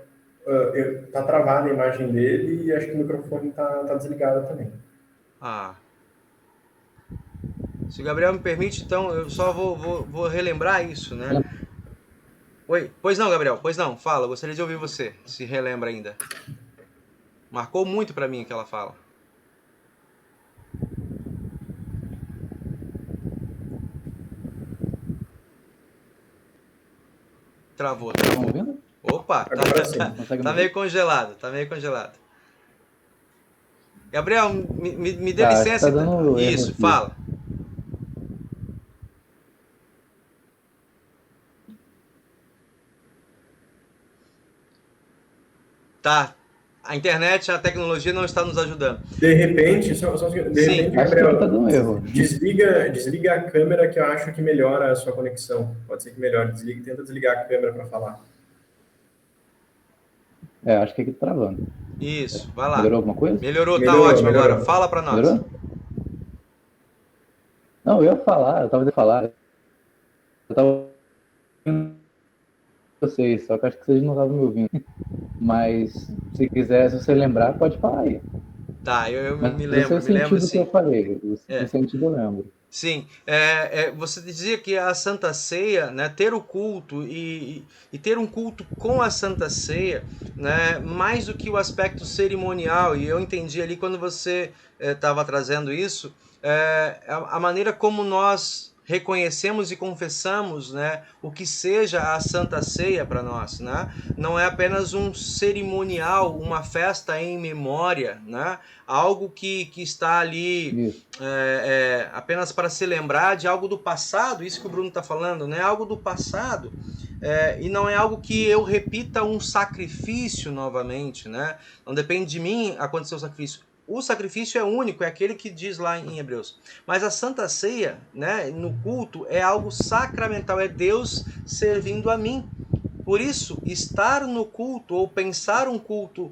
tá travada a imagem dele e acho que o microfone tá desligado também. Se o Gabriel me permite, então eu só vou relembrar isso, né? Oi, pois não, Gabriel, pois não, fala, gostaria de ouvir você, se relembra ainda. Marcou muito para mim aquela fala. Travou. Estão ouvindo? Opa, tá meio congelado, Gabriel, me dê licença. Tá dando isso, fala. Tá. A internet, a tecnologia não está nos ajudando. De repente, Gabriel, tá dando erro. Desliga a câmera que eu acho que melhora a sua conexão. Pode ser que melhore. Tenta desligar a câmera para falar. Acho que aqui tá travando. Isso, vai lá. Melhorou alguma coisa? Melhorou, tá ótimo agora. Fala para nós. Melhorou? Não, eu ia falar, eu tava vocês, só que acho que vocês não estavam me ouvindo. Mas se quiser, se você lembrar, pode falar aí. Tá, eu Mas me esse é lembro, o sentido que sim. eu falei. É. O sentido eu lembro. Sim, você dizia que a Santa Ceia, né, ter o culto e ter um culto com a Santa Ceia, né, mais do que o aspecto cerimonial, e eu entendi ali quando você estava trazendo isso, a maneira como nós reconhecemos e confessamos, né, o que seja a Santa Ceia para nós, né? Não é apenas um cerimonial, uma festa em memória, né? Algo que está ali Isso. apenas para se lembrar de algo do passado, isso que o Bruno está falando, né? Algo do passado, e não é algo que eu repita um sacrifício novamente, né? Não depende de mim acontecer o sacrifício. O sacrifício é único, é aquele que diz lá em Hebreus. Mas a Santa Ceia, né, no culto, é algo sacramental, é Deus servindo a mim. Por isso, estar no culto ou pensar um culto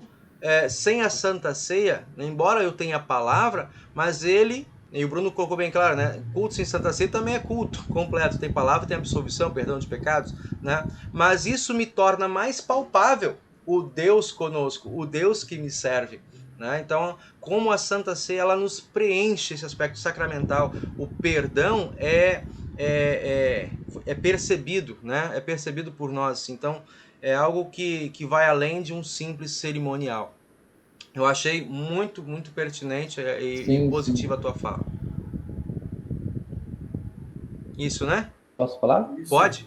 sem a Santa Ceia, embora eu tenha a palavra, mas ele, e o Bruno colocou bem claro, né? Culto sem Santa Ceia também é culto completo, tem palavra, tem absolvição, perdão de pecados, né? Mas isso me torna mais palpável o Deus conosco, o Deus que me serve. Né? Então, como a Santa Ceia, ela nos preenche esse aspecto sacramental. O perdão é percebido, né? É percebido por nós. Então, é algo que vai além de um simples cerimonial. Eu achei muito, muito pertinente e positiva a tua fala. Isso, né? Posso falar? Isso, Pode?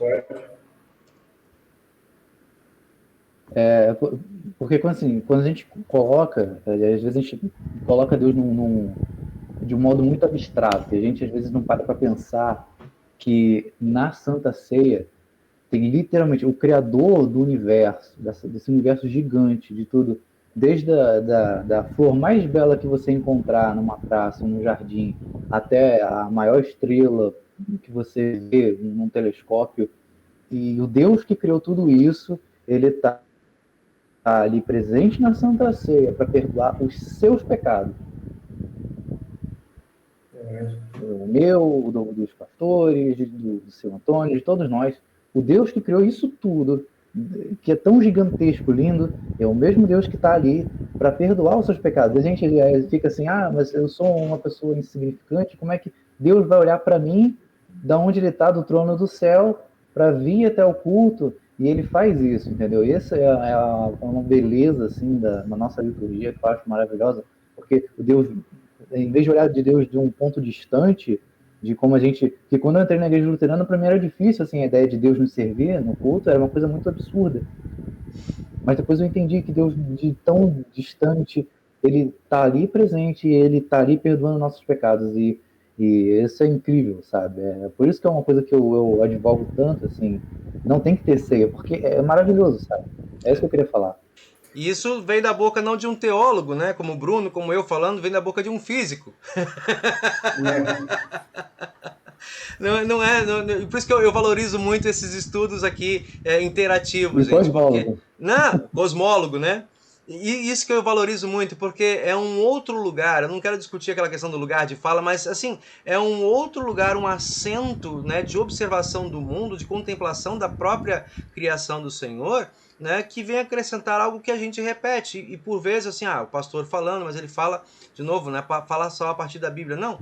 Porque quando a gente coloca, às vezes a gente coloca Deus de um modo muito abstrato, e a gente às vezes não para pensar que na Santa Ceia tem literalmente o Criador do universo, desse universo gigante, de tudo, desde da flor mais bela que você encontrar numa praça, num jardim, até a maior estrela que você vê num telescópio, e o Deus que criou tudo isso, ele está ali presente na Santa Ceia para perdoar os seus pecados. O meu, dos pastores, do seu Antônio, de todos nós. O Deus que criou isso tudo, que é tão gigantesco, lindo, é o mesmo Deus que está ali para perdoar os seus pecados. A gente fica assim, mas eu sou uma pessoa insignificante, como é que Deus vai olhar para mim, da onde ele está, do trono do céu, para vir até o culto? E ele faz isso, entendeu? E essa é uma beleza, assim, da nossa liturgia, que eu acho maravilhosa, porque o Deus, em vez de olhar de Deus de um ponto distante, de como a gente... Que quando eu entrei na igreja luterana, para mim era difícil, assim, a ideia de Deus nos servir no culto era uma coisa muito absurda. Mas depois eu entendi que Deus, de tão distante, ele está ali presente, ele está ali perdoando nossos pecados, e isso é incrível, sabe? É por isso que é uma coisa que eu advogo tanto, assim, não tem que ter ceia, porque é maravilhoso, sabe? É isso que eu queria falar. E isso vem da boca não de um teólogo, né? Como o Bruno, como eu falando, vem da boca de um físico. Não é, por isso que eu valorizo muito esses estudos aqui interativos, gente. Cosmólogo, né? E isso que eu valorizo muito, porque é um outro lugar, eu não quero discutir aquela questão do lugar de fala, mas assim, é um outro lugar, um assento, né, de observação do mundo, de contemplação da própria criação do Senhor, né, que vem acrescentar algo que a gente repete, e por vezes assim, o pastor falando, mas ele fala, de novo, né, fala só a partir da Bíblia, não.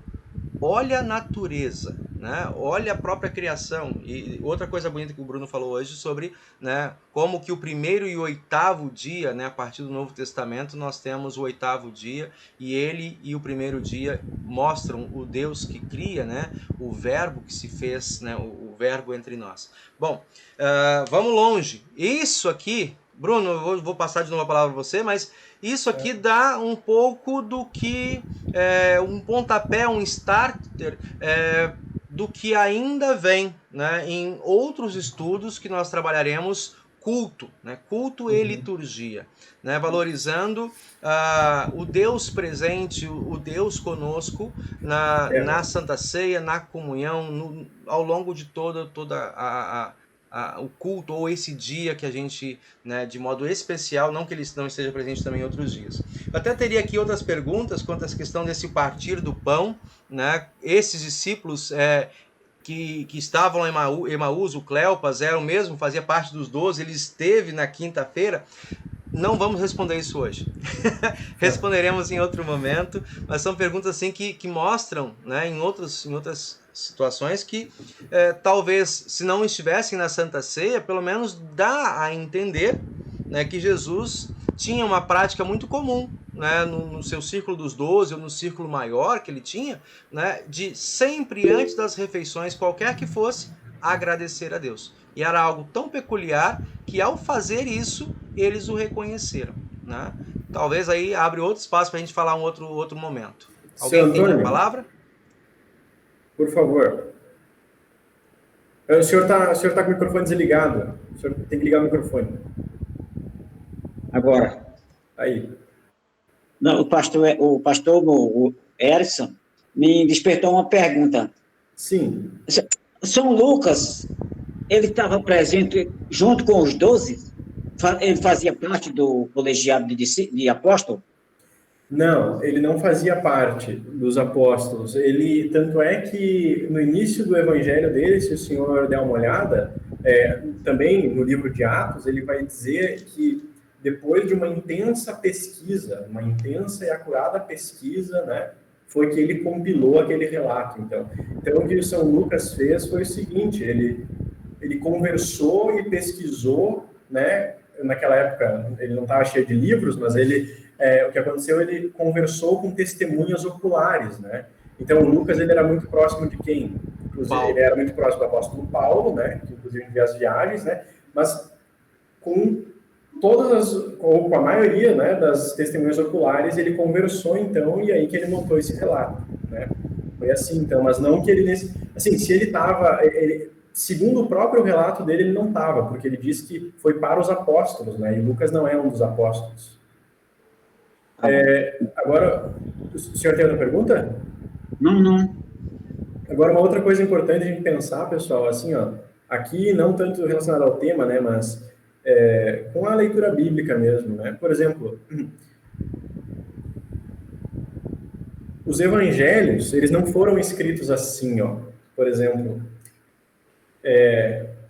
Olha a natureza, né? Olha a própria criação. E outra coisa bonita que o Bruno falou hoje sobre, né, como que o primeiro e o oitavo dia, né, a partir do Novo Testamento, nós temos o oitavo dia, e ele e o primeiro dia mostram o Deus que cria, né, o verbo que se fez, né, o verbo entre nós. Bom, vamos longe. Isso aqui, Bruno, eu vou passar de novo a palavra para você, mas isso aqui dá um pouco do que, um pontapé, um starter, do que ainda vem, né, em outros estudos que nós trabalharemos culto, né, culto e liturgia, né, valorizando o Deus presente, o Deus conosco na Santa Ceia, na comunhão, ao longo de toda o culto ou esse dia que a gente, né, de modo especial, não que ele não esteja presente também em outros dias. Eu até teria aqui outras perguntas quanto à questão desse partir do pão, né? Esses discípulos que estavam em Emaús, o Cleopas era o mesmo, fazia parte dos 12, ele esteve na quinta-feira. Não vamos responder isso hoje. Responderemos em outro momento, mas são perguntas assim que mostram, né, em outras situações que talvez, se não estivessem na Santa Ceia, pelo menos dá a entender, né, que Jesus tinha uma prática muito comum, né, no seu círculo dos 12 ou no círculo maior que ele tinha, né, de sempre antes das refeições, qualquer que fosse, agradecer a Deus. E era algo tão peculiar que ao fazer isso, eles o reconheceram, né? Talvez aí abre outro espaço para a gente falar um outro momento. Alguém tem a palavra? Por favor. O senhor tá com o microfone desligado. O senhor tem que ligar o microfone. Agora. Aí. Não, o pastor Erison me despertou uma pergunta. Sim. São Lucas, ele estava presente junto com os 12? Ele fazia parte do colegiado de apóstolo? Não, ele não fazia parte dos apóstolos. Ele, tanto é que no início do evangelho dele, se o senhor der uma olhada, também no livro de Atos, ele vai dizer que depois de uma intensa pesquisa, uma intensa e acurada pesquisa, né, foi que ele compilou aquele relato. Então o que o São Lucas fez foi o seguinte: ele conversou e pesquisou, né? Naquela época ele não estava cheio de livros, mas o que aconteceu, ele conversou com testemunhas oculares, né? Então o Lucas, ele era muito próximo de quem? Inclusive, ele era muito próximo do apóstolo Paulo, né? Que inclusive em as viagens, né? Mas com com a maioria, né, das testemunhas oculares, ele conversou, então, e aí que ele montou esse relato, né? Foi assim, então, mas não que ele assim, se ele estava, segundo o próprio relato dele, ele não estava, porque ele diz que foi para os apóstolos, né? E Lucas não é um dos apóstolos. Agora, o senhor tem outra pergunta? Não. Agora, uma outra coisa importante a gente pensar, pessoal, assim, ó, aqui não tanto relacionado ao tema, né, mas com a leitura bíblica mesmo, né? Por exemplo, os evangelhos, eles não foram escritos assim, ó. Por exemplo,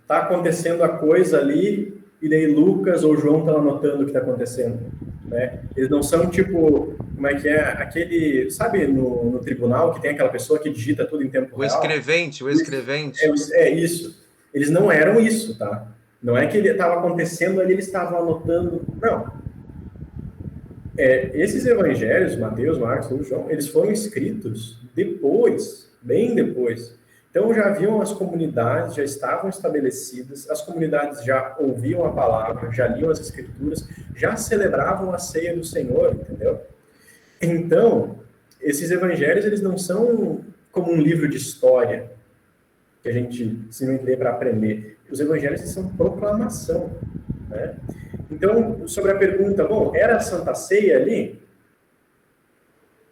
tá acontecendo a coisa ali e daí Lucas ou João estão anotando o que está acontecendo, né? Eles não são tipo, como é que é, aquele, sabe, no tribunal que tem aquela pessoa que digita tudo em tempo real? O escrevente. É isso. Eles não eram isso, tá? Não é que ele estava acontecendo ali, eles estavam anotando. Não. Esses evangelhos, Mateus, Marcos, Lucas, João, eles foram escritos depois, bem depois. Então já haviam as comunidades, já estavam estabelecidas, as comunidades já ouviam a palavra, já liam as escrituras, já celebravam a ceia do Senhor, entendeu? Então, esses evangelhos, eles não são como um livro de história, que a gente simplesmente lê para aprender. Os evangelhos são proclamação, né? Então, sobre a pergunta, bom, era a Santa Ceia ali?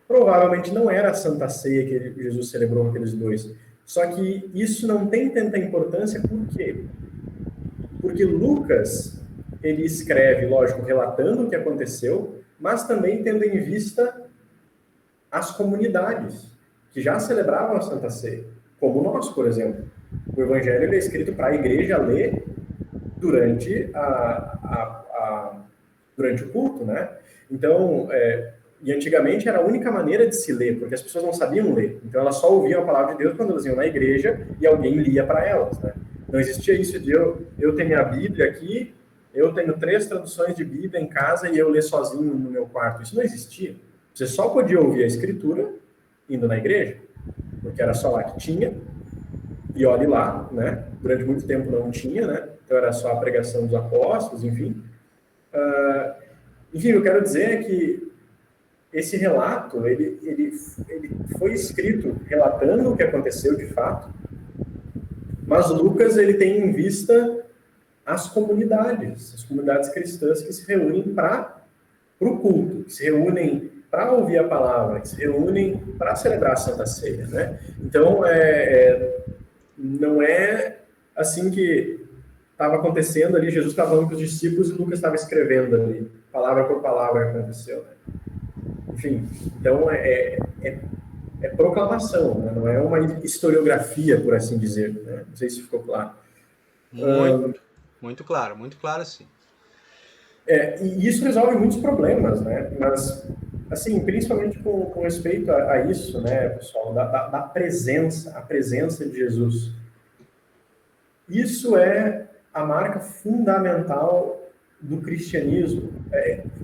Provavelmente não era a Santa Ceia que Jesus celebrou com aqueles dois. Só que isso não tem tanta importância, por quê? Porque Lucas, ele escreve, lógico, relatando o que aconteceu, mas também tendo em vista as comunidades que já celebravam a Santa Ceia, como nós, por exemplo. O Evangelho é escrito para a igreja ler durante durante o culto, né? Então, e antigamente era a única maneira de se ler, porque as pessoas não sabiam ler. Então, elas só ouviam a palavra de Deus quando elas iam na igreja e alguém lia para elas, né? Não existia isso de eu tenho a Bíblia aqui, eu tenho 3 traduções de Bíblia em casa e eu ler sozinho no meu quarto. Isso não existia. Você só podia ouvir a Escritura indo na igreja, porque era só lá que tinha. E olhe lá, né? Durante muito tempo não tinha, né? Então era só a pregação dos apóstolos, enfim. Enfim, eu quero dizer é que esse relato, ele foi escrito relatando o que aconteceu de fato, mas Lucas, ele tem em vista as comunidades cristãs que se reúnem para o culto, que se reúnem para ouvir a palavra, que se reúnem para celebrar a Santa Ceia, né? Então, não é assim que estava acontecendo ali, Jesus estava falando com os discípulos e Lucas estava escrevendo ali, palavra por palavra aconteceu, né? Enfim, então é proclamação, né? Não é uma historiografia, por assim dizer, né? Não sei se ficou claro. Muito claro sim. E isso resolve muitos problemas, né? Mas, assim, principalmente com respeito a isso, né, pessoal, da presença, a presença de Jesus. Isso é a marca fundamental do cristianismo.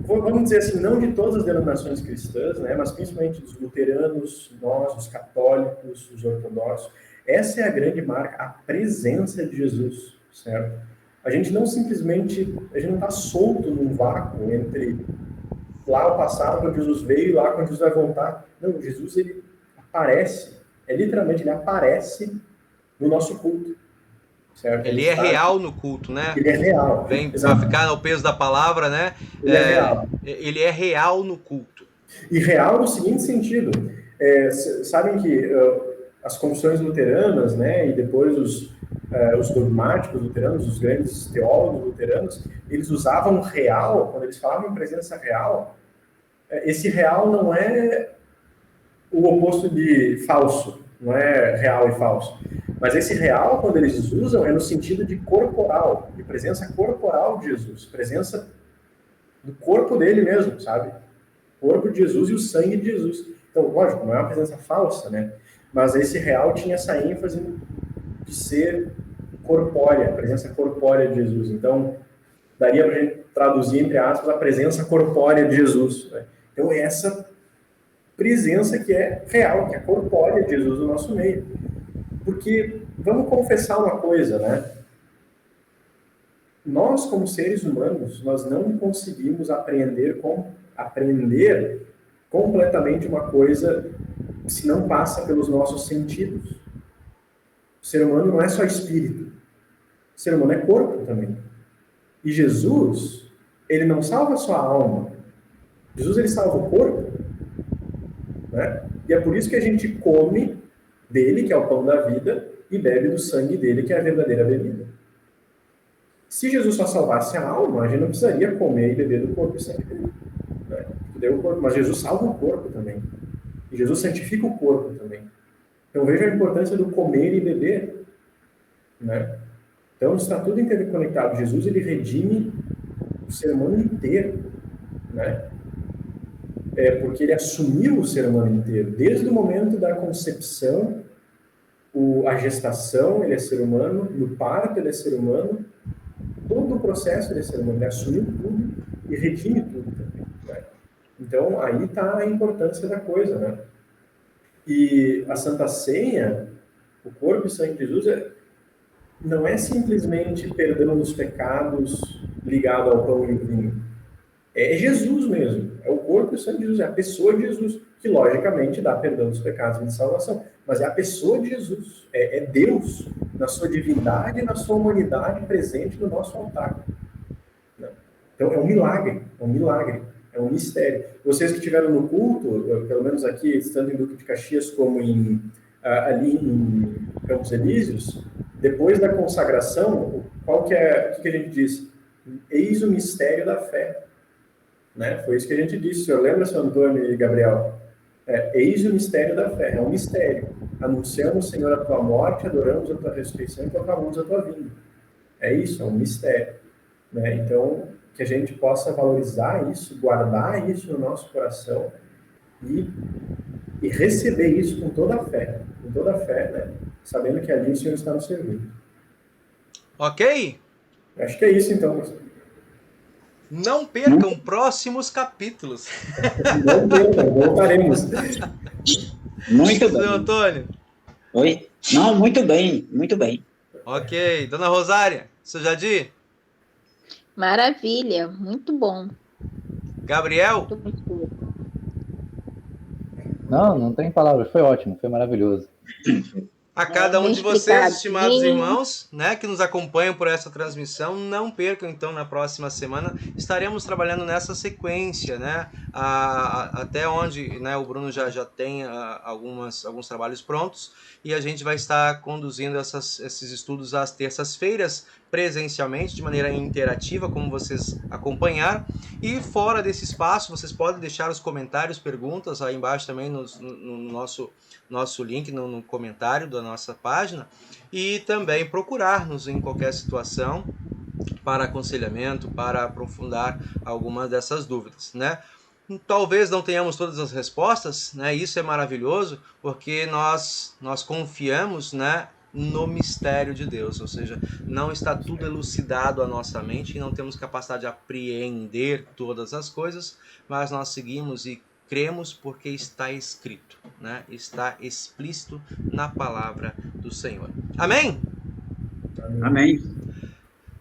Vamos dizer assim, não de todas as denominações cristãs, né, mas principalmente dos luteranos, nós, os católicos, os ortodoxos. Essa é a grande marca, a presença de Jesus, certo? A gente não está solto num vácuo entre lá o passado, quando Jesus veio, e lá quando Jesus vai voltar. Não, Jesus, ele aparece, literalmente, ele aparece no nosso culto. Certo? Ele é real no culto, né? Ele é real. Vem para ficar no peso da palavra, né? Ele é real. Ele é real no culto. E real no seguinte sentido, sabem que as confissões luteranas, né, e depois os dogmáticos luteranos, os grandes teólogos luteranos, eles usavam real, quando eles falavam em presença real, esse real não é o oposto de falso, não é real e falso. Mas esse real, quando eles usam, é no sentido de corporal, de presença corporal de Jesus, presença do corpo dele mesmo, sabe? O corpo de Jesus e o sangue de Jesus. Então, lógico, não é uma presença falsa, né? Mas esse real tinha essa ênfase de ser corpórea, a presença corpórea de Jesus. Então, daria para a gente traduzir, entre aspas, a presença corpórea de Jesus, né? Então, essa presença que é real, que é corpórea de Jesus no nosso meio. Porque, vamos confessar uma coisa, né? Nós, como seres humanos, nós não conseguimos aprender completamente uma coisa se não passa pelos nossos sentidos. O ser humano não é só espírito. O ser humano é corpo também. E Jesus, ele não salva só a alma. Jesus, ele salva o corpo. Né? E é por isso que a gente come dele, que é o pão da vida, e bebe do sangue dele, que é a verdadeira bebida. Se Jesus só salvasse a alma, a gente não precisaria comer e beber do corpo e sangue dele. Né? Mas Jesus salva o corpo também. E Jesus santifica o corpo também. Então veja a importância do comer e beber. Né? Então está tudo interconectado. Jesus, ele redime o ser humano inteiro. Né? Porque ele assumiu o ser humano inteiro. Desde o momento da concepção, a gestação, ele é ser humano, no parto, ele é ser humano, todo o processo ele é ser humano, ele assumiu tudo e redime tudo também. Né? Então, aí está a importância da coisa, né? E a Santa Ceia, o corpo e sangue de Jesus, não é simplesmente perdão dos pecados ligado ao pão e ao vinho. É Jesus mesmo, é o corpo e o sangue de Jesus, é a pessoa de Jesus, que logicamente dá perdão dos pecados e de salvação, mas é a pessoa de Jesus, é Deus, na sua divindade e na sua humanidade presente no nosso altar. Então é um milagre, é um mistério. Vocês que estiveram no culto, pelo menos aqui, tanto em Duque de Caxias como ali em Campos Elíseos, depois da consagração, o que a gente diz? Eis o mistério da fé. Né? Foi isso que a gente disse. O senhor lembra, senhor Antônio e Gabriel? Eis o mistério da fé. É um mistério. Anunciamos, Senhor, a tua morte, adoramos a tua ressurreição e proclamamos a tua vinda. É isso, é um mistério. Né? Então, que a gente possa valorizar isso, guardar isso no nosso coração e receber isso com toda a fé, né? Sabendo que ali o Senhor está nos servindo. Ok? Acho que é isso, então, pastor. Não percam próximos capítulos. Não percam, voltaremos. Muito bem. Seu Antônio. Oi? Não, muito bem, muito bem. Ok. Dona Rosária, seu Jadir? Maravilha, muito bom. Gabriel? Muito bom. Não tem palavras, foi ótimo, foi maravilhoso. A cada um bem de vocês, explicadinho. estimados irmãos, né, que nos acompanham por essa transmissão, não percam então na próxima semana. Estaremos trabalhando nessa sequência, né, até onde, né, o Bruno já tem alguns trabalhos prontos, e a gente vai estar conduzindo esses estudos às terças-feiras, presencialmente, de maneira interativa, como vocês acompanharam. E fora desse espaço, vocês podem deixar os comentários, perguntas aí embaixo também no nosso link, no comentário da nossa página, e também procurar-nos em qualquer situação para aconselhamento, para aprofundar algumas dessas dúvidas, né? Talvez não tenhamos todas as respostas, né? Isso é maravilhoso, porque nós confiamos, né, no mistério de Deus, ou seja, não está tudo elucidado à nossa mente e não temos capacidade de apreender todas as coisas, mas nós seguimos e cremos porque está escrito, né? Está explícito na palavra do Senhor. Amém? Amém.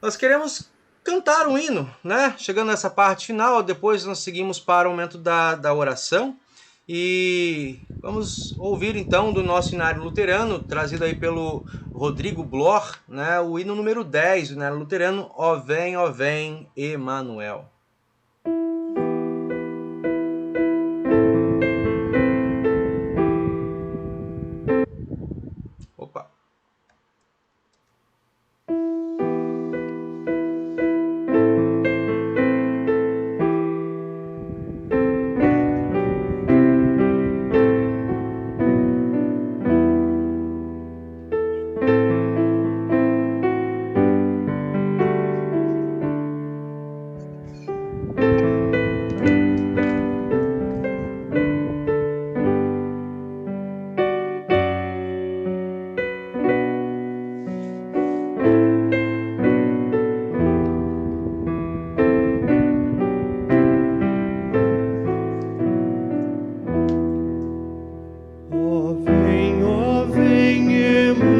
Nós queremos cantar um hino, né? Chegando nessa parte final, depois nós seguimos para o momento da oração. E vamos ouvir então do nosso hinário luterano, trazido aí pelo Rodrigo Bloch, né? O hino número 10 do hinário luterano, Ó vem, Emanuel. Opa! Ó vem, Emanuel,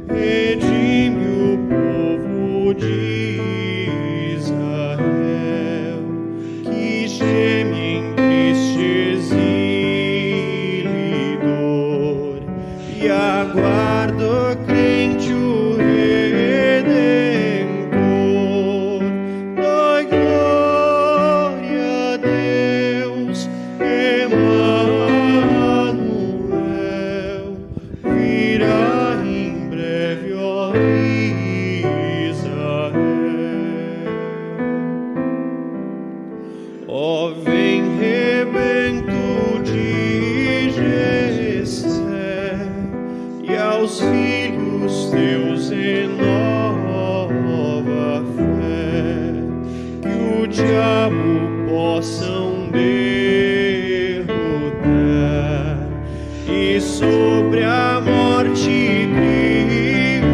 redime o povo de Israel, que geme em triste exílio e dor, e aguarda o crente o Redentor. Dai glória a Deus, Emanuel, virá em breve, ó Israel. Ó vem, rebento de Jessé, e aos filhos teus renova a fé, que o diabo possam derrotar, e sobre a morte triunfar.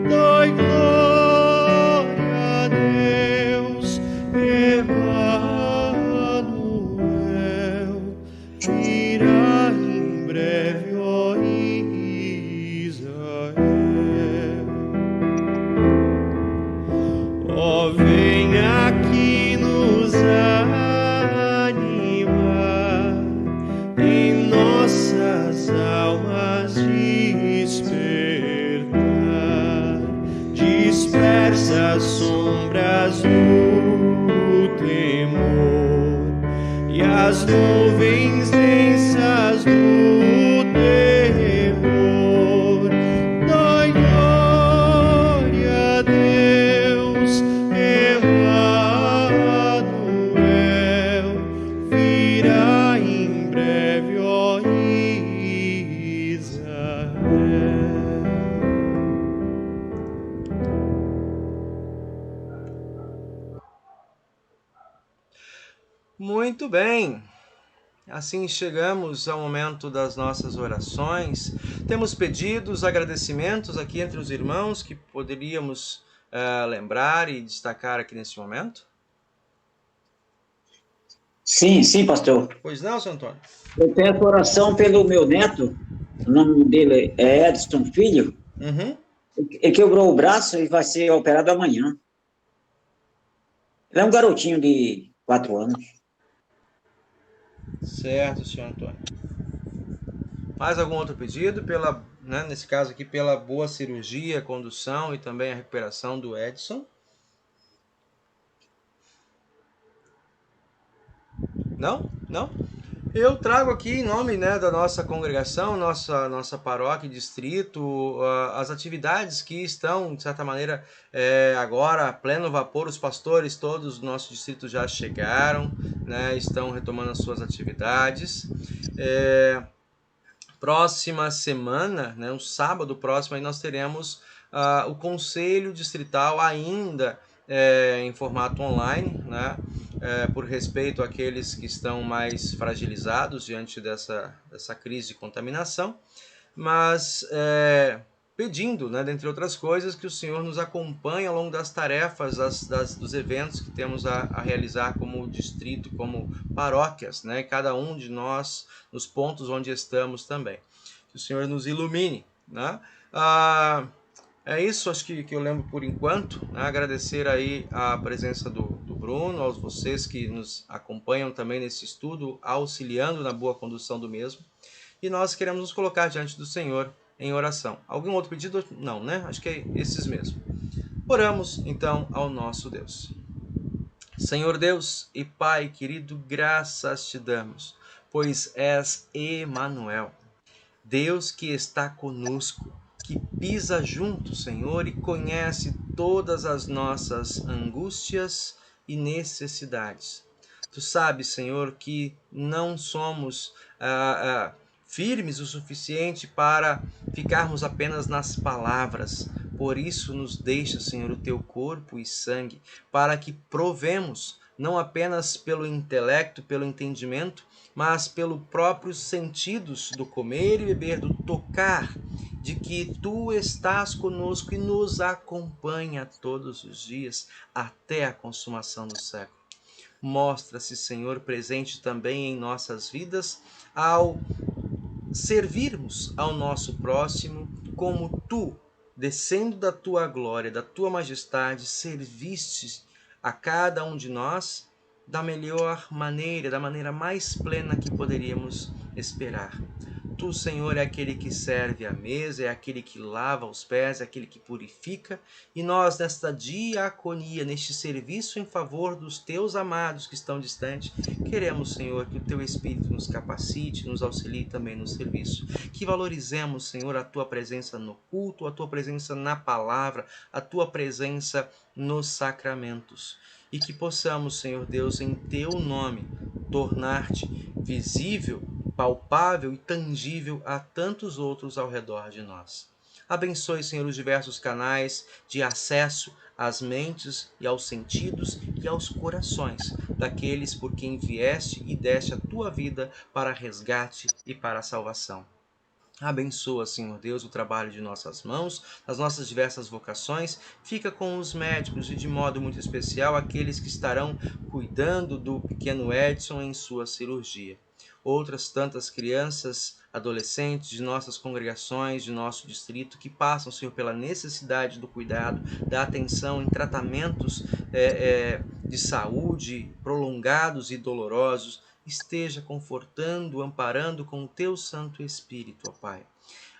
Dai glória a Deus, Emanuel, virá em breve, ó Israel. Ó, vem aqui nos animar, em nossas almas despertar, dispersa as sombras do temor e as nuvens densas do terror. Dai glória a Deus, Emanuel, virá em breve, ó Israel. Muito bem, assim chegamos ao momento das nossas orações. Temos pedidos, agradecimentos aqui entre os irmãos que poderíamos lembrar e destacar aqui nesse momento? Sim, sim, pastor. Pois não, seu Antônio? Eu peço oração pelo meu neto, o nome dele é Edson Filho. Uhum. Ele quebrou o braço e vai ser operado amanhã. Ele é um garotinho de 4 anos. Certo, senhor Antônio. Mais algum outro pedido? Nesse caso aqui, pela boa cirurgia, condução e também a recuperação do Edson. Não? Não? Eu trago aqui em nome, da nossa congregação, nossa paróquia e distrito, as atividades que estão, de certa maneira, agora a pleno vapor. Os pastores todos do nosso distrito já chegaram, né, estão retomando as suas atividades. Próxima semana, né, um sábado próximo, aí nós teremos o Conselho Distrital ainda em formato online, né, por respeito àqueles que estão mais fragilizados diante dessa crise de contaminação, mas pedindo, né, dentre outras coisas, que o Senhor nos acompanhe ao longo das tarefas, dos eventos que temos a realizar como distrito, como paróquias, né, cada um de nós, nos pontos onde estamos também. Que o Senhor nos ilumine, né? É isso, acho que eu lembro por enquanto, né? Agradecer aí a presença do Bruno, aos vocês que nos acompanham também nesse estudo, auxiliando na boa condução do mesmo. E nós queremos nos colocar diante do Senhor em oração. Algum outro pedido? Não, né? Acho que é esses mesmo. Oramos, então, ao nosso Deus. Senhor Deus e Pai querido, graças te damos, pois és Emanuel, Deus que está conosco, que pisa junto, Senhor, e conhece todas as nossas angústias e necessidades. Tu sabes, Senhor, que não somos firmes o suficiente para ficarmos apenas nas palavras. Por isso nos deixa, Senhor, o teu corpo e sangue, para que provemos, não apenas pelo intelecto, pelo entendimento, mas pelos próprios sentidos do comer e beber, do tocar, de que tu estás conosco e nos acompanha todos os dias até a consumação do século. Mostra-se, Senhor, presente também em nossas vidas ao servirmos ao nosso próximo como tu, descendo da tua glória, da tua majestade, serviste a cada um de nós da melhor maneira, da maneira mais plena que poderíamos esperar. Tu, Senhor, é aquele que serve à mesa, é aquele que lava os pés, é aquele que purifica, e nós, nesta diaconia, neste serviço em favor dos teus amados que estão distantes, queremos, Senhor, que o teu Espírito nos capacite, nos auxilie também no serviço. Que valorizemos, Senhor, a tua presença no culto, a tua presença na palavra, a tua presença nos sacramentos. E que possamos, Senhor Deus, em teu nome, tornar-te visível, palpável e tangível a tantos outros ao redor de nós. Abençoe, Senhor, os diversos canais de acesso às mentes e aos sentidos e aos corações daqueles por quem vieste e deste a tua vida para resgate e para a salvação. Abençoa, Senhor Deus, o trabalho de nossas mãos, as nossas diversas vocações. Fica com os médicos e, de modo muito especial, aqueles que estarão cuidando do pequeno Edson em sua cirurgia. Outras tantas crianças, adolescentes de nossas congregações, de nosso distrito, que passam, Senhor, pela necessidade do cuidado, da atenção em tratamentos de saúde prolongados e dolorosos. Esteja confortando, amparando com o teu Santo Espírito, ó Pai.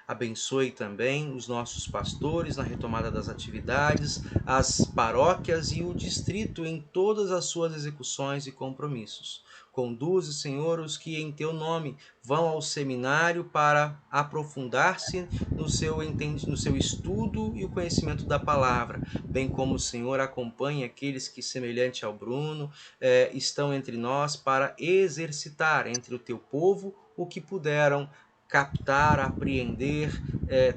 Abençoe também os nossos pastores na retomada das atividades, as paróquias e o distrito em todas as suas execuções e compromissos. Conduze, Senhor, os que em teu nome vão ao seminário para aprofundar-se no seu estudo e o conhecimento da palavra, bem como o Senhor acompanha aqueles que, semelhante ao Bruno, estão entre nós para exercitar entre o teu povo o que puderam captar, apreender,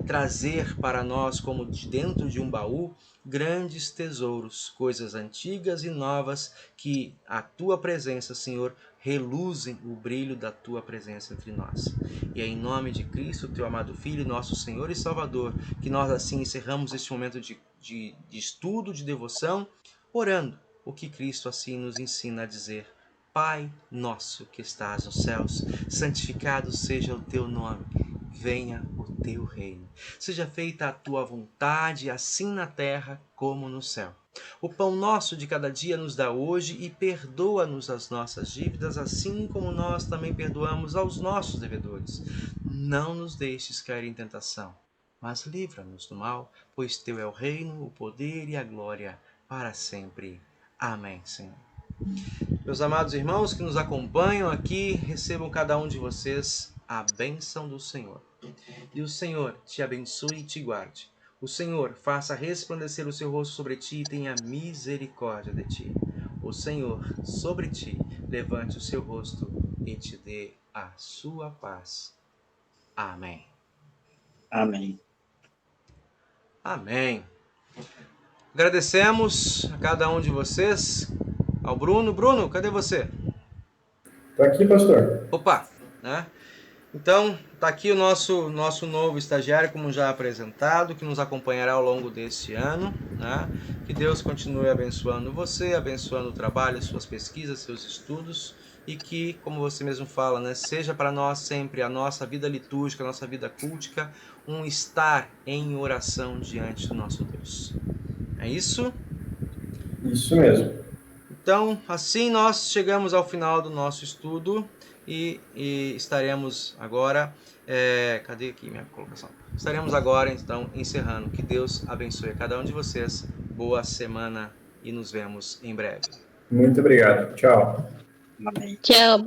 trazer para nós, como de dentro de um baú, grandes tesouros, coisas antigas e novas, que a tua presença, Senhor, reluzem o brilho da tua presença entre nós. E é em nome de Cristo, teu amado Filho, nosso Senhor e Salvador, que nós assim encerramos este momento de estudo, de devoção, orando o que Cristo assim nos ensina a dizer: Pai nosso que estás nos céus, santificado seja o teu nome. venha o teu reino. Seja feita a tua vontade, assim na terra como no céu. O pão nosso de cada dia nos dá hoje e perdoa-nos as nossas dívidas, assim como nós também perdoamos aos nossos devedores. Não nos deixes cair em tentação, mas livra-nos do mal, pois teu é o reino, o poder e a glória para sempre. Amém, Senhor. Meus amados irmãos que nos acompanham aqui, recebam cada um de vocês a bênção do Senhor. E o Senhor te abençoe e te guarde. O Senhor faça resplandecer o seu rosto sobre ti e tenha misericórdia de ti. O Senhor sobre ti levante o seu rosto e te dê a sua paz. Amém. Amém. Amém. Agradecemos a cada um de vocês. Ao Bruno. Bruno, cadê você? Estou aqui, pastor. Opa, né? Então, está aqui o nosso novo estagiário, como já apresentado, que nos acompanhará ao longo deste ano, né? Que Deus continue abençoando você, abençoando o trabalho, suas pesquisas, seus estudos, e que, como você mesmo fala, né, seja para nós sempre a nossa vida litúrgica, a nossa vida cultica, um estar em oração diante do nosso Deus. É isso? Isso mesmo. Então, assim nós chegamos ao final do nosso estudo. E estaremos agora, cadê aqui minha colocação? Estaremos agora, então, encerrando. Que Deus abençoe a cada um de vocês. Boa semana e nos vemos em breve. Muito obrigado. Tchau. Amém. Tchau.